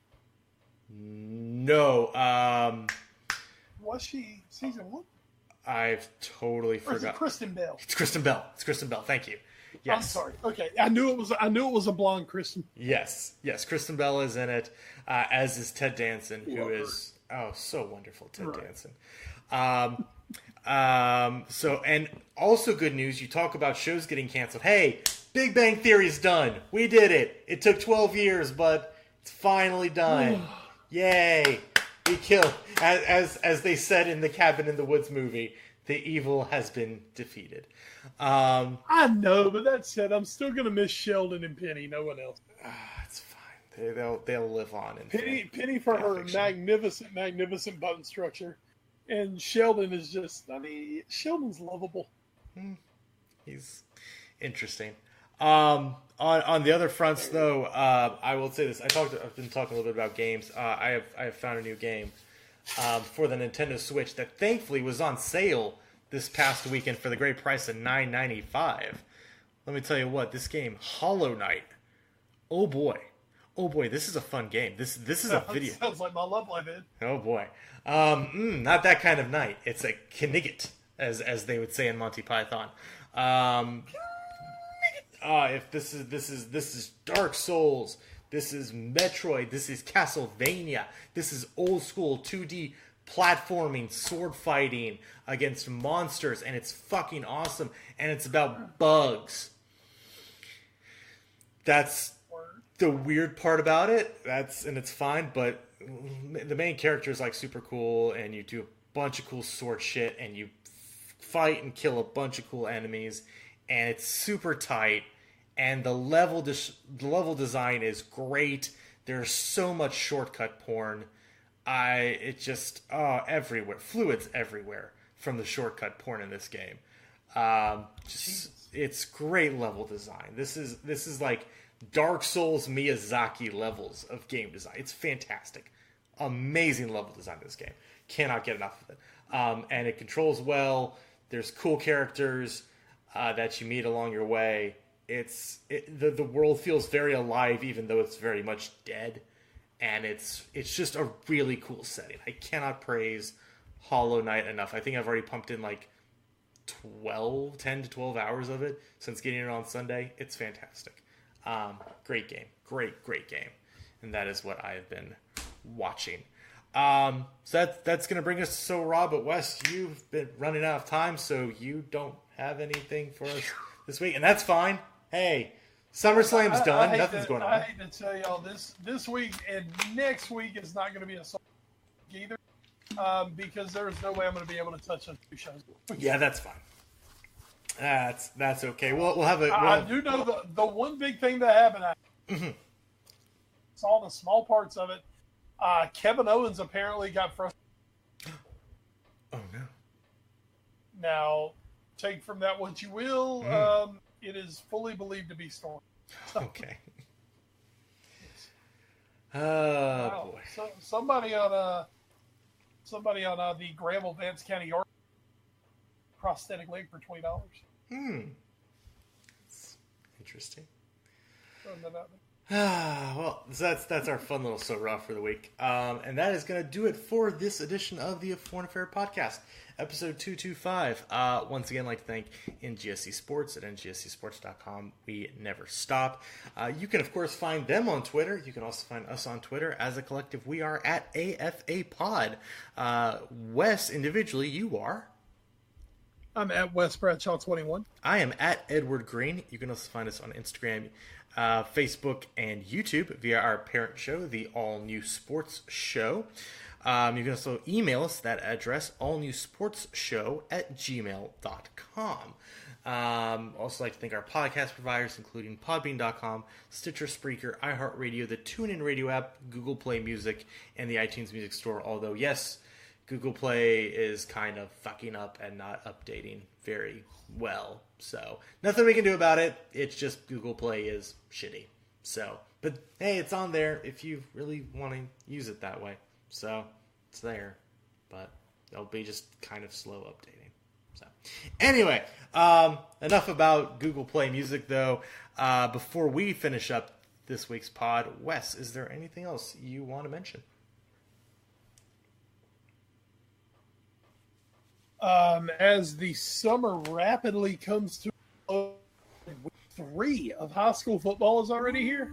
No. Was she season 1? I've totally forgot. Or is it Kristen Bell? It's Kristen Bell. Thank you. Yes. I'm sorry. Okay, I knew it was a blonde Kristen. Yes. Kristen Bell is in it, as is Ted Danson, who is so wonderful. Ted Danson. So, and also good news. You talk about shows getting canceled. Hey, Big Bang Theory's done. We did it. It took 12 years, but it's finally done. Yay! We killed, as they said in the Cabin in the Woods movie, the evil has been defeated. I know, but that said, I'm still gonna miss Sheldon and Penny. No one else. It's fine. They'll live on. In Penny for her magnificent bone structure, and Sheldon is just. I mean, Sheldon's lovable. He's interesting. On the other fronts, though, I will say this. I've been talking a little bit about games. I have found a new game for the Nintendo Switch that thankfully was on sale this past weekend for the great price of $9.95. Let me tell you what, this game, Hollow Knight. Oh boy, this is a fun game. This is a video. Sounds like my love life, Ed. Oh boy, not that kind of night. It's a knigget, as they would say in Monty Python. If this is Dark Souls, this is Metroid, this is Castlevania, this is old school 2D platforming, sword fighting against monsters, and it's fucking awesome, and it's about bugs. That's the weird part about it. And it's fine, but the main character is like super cool, and you do a bunch of cool sword shit, and you fight and kill a bunch of cool enemies, and it's super tight, and the level design is great. There's so much shortcut porn. Everywhere. Fluids everywhere from the shortcut porn in this game. It's great level design. This is like Dark Souls Miyazaki levels of game design. It's fantastic. Amazing level design in this game. Cannot get enough of it. And it controls well. There's cool characters that you meet along your way. The world feels very alive, even though it's very much dead. And it's just a really cool setting. I cannot praise Hollow Knight enough. I think I've already pumped in like 10 to 12 hours of it since getting it on Sunday. It's fantastic. Great game. Great game. And that is what I have been watching. So that's going to bring us to So Raw. But Wes, you've been running out of time, so you don't have anything for us this week. And that's fine. Hey, SummerSlam's done. Nothing's going on. I hate to tell y'all this week and next week is not going to be a song either, because there's no way I'm going to be able to touch on 2 shows. Yeah, that's fine. That's okay. We'll have a. I do know the one big thing that happened. I saw the small parts of it. Kevin Owens apparently got frustrated. Oh no! Now, take from that what you will. It is fully believed to be Storm. Okay. Oh boy! So, somebody on the Granville Vance County Yard prosthetic leg for $20. That's interesting. Throwing that out there. Well, so that's our fun little So Raw for the week. And that is going to do it for this edition of the Foreign Affair Podcast, episode 225. Once again, I'd like to thank NGSC Sports at ngscsports.com. We never stop. You can, of course, find them on Twitter. You can also find us on Twitter. As a collective, we are at AFA Pod. Wes, individually, you are? I'm at Wes Bradshaw 21. I am at Edward Green. You can also find us on Instagram, Facebook, and YouTube via our parent show, the All New Sports Show. You can also email us that address, allnewsportsshow@gmail.com. Also like to thank our podcast providers, including Podbean.com, Stitcher, Spreaker, iHeartRadio, the TuneIn Radio app, Google Play Music, and the iTunes Music Store. Although, yes, Google Play is kind of fucking up and not updating very well. So, nothing we can do about it. It's just Google Play is shitty. So, but hey, it's on there if you really want to use it that way. So, it's there. But it'll be just kind of slow updating. So, anyway, enough about Google Play Music, though. Before we finish up this week's pod, Wes, is there anything else you want to mention? As the summer rapidly comes to 3 of high school football is already here.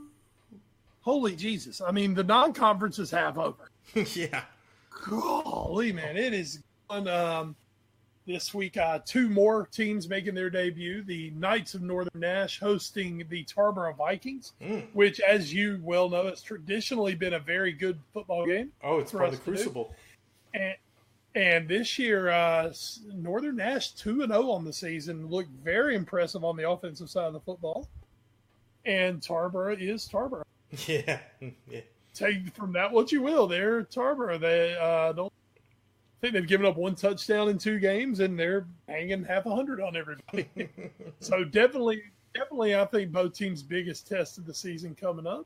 Holy Jesus. I mean, the non-conference is half over. Yeah. Golly, man. It is fun. This week, 2 more teams making their debut. The Knights of Northern Nash hosting the Tarboro Vikings, which, as you well know, has traditionally been a very good football game. Oh, it's part of the Crucible. And this year, Northern Nash 2-0 on the season, looked very impressive on the offensive side of the football. And Tarboro is Tarboro. Yeah. Take from that what you will. They're Tarboro. They don't. I think they've given up 1 touchdown in 2 games, and they're hanging half 100 on everybody. So definitely, I think both teams' biggest test of the season coming up.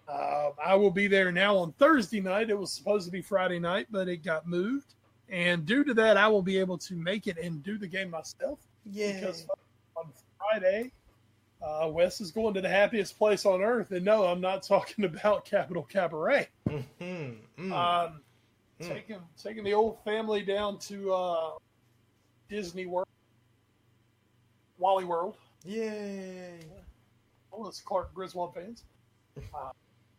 I will be there now on Thursday night. It was supposed to be Friday night, but it got moved. And due to that, I will be able to make it and do the game myself. Yeah. Because on Friday, Wes is going to the happiest place on earth. And no, I'm not talking about Capitol Cabaret. Taking the old family down to Disney World, Wally World. Yay! All us Clark Griswold fans.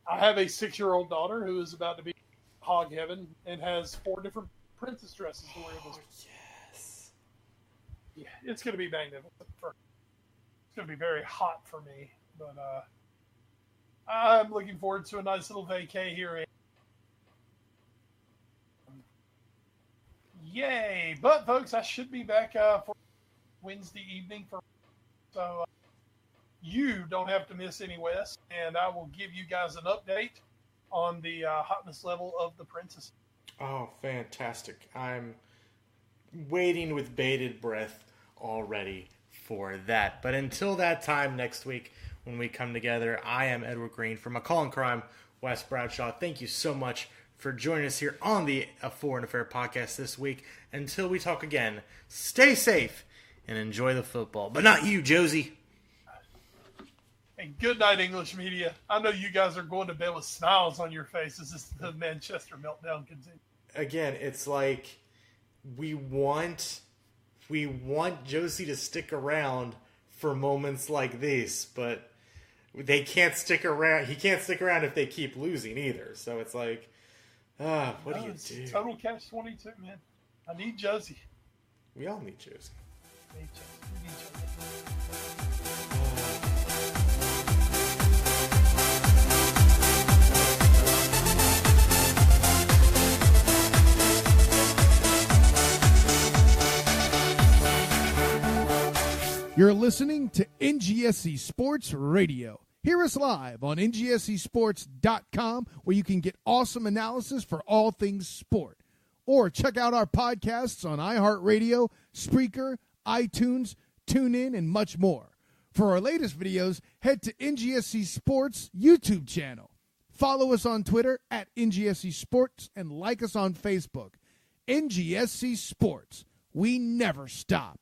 I have a 6-year-old daughter who is about to be hog heaven and has 4 different princess dresses to wear this week. Yes. Yeah, it's going to be magnificent. It's going to be very hot for me, but I'm looking forward to a nice little vacay here. Yay! But folks, I should be back for Wednesday evening so you don't have to miss any West, and I will give you guys an update on the hotness level of the princess. Oh, fantastic. I'm waiting with bated breath already for that. But until that time next week when we come together, I am Edward Green from McCall and Crime, Wes Bradshaw. Thank you so much for joining us here on the A Foreign Affair podcast this week. Until we talk again, stay safe and enjoy the football. But not you, Josie. And good night, English media. I know you guys are going to bed with smiles on your faces as the Manchester meltdown continues. Again, it's like we want Josie to stick around for moments like this, but they can't stick around. He can't stick around if they keep losing either. So it's like, what do you do? Total catch-22, man. I need Josie. We all need Josie. We need Josie. You're listening to NGSC Sports Radio. Hear us live on NGSCSports.com, where you can get awesome analysis for all things sport. Or check out our podcasts on iHeartRadio, Spreaker, iTunes, TuneIn, and much more. For our latest videos, head to NGSC Sports YouTube channel. Follow us on Twitter at NGSC Sports and like us on Facebook. NGSC Sports. We never stop.